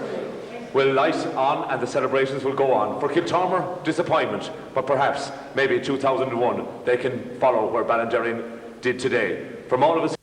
will light on and the celebrations will go on. For Kiltormer, disappointment, but perhaps, maybe 2001, they can follow where Ballinderry did today. From all of us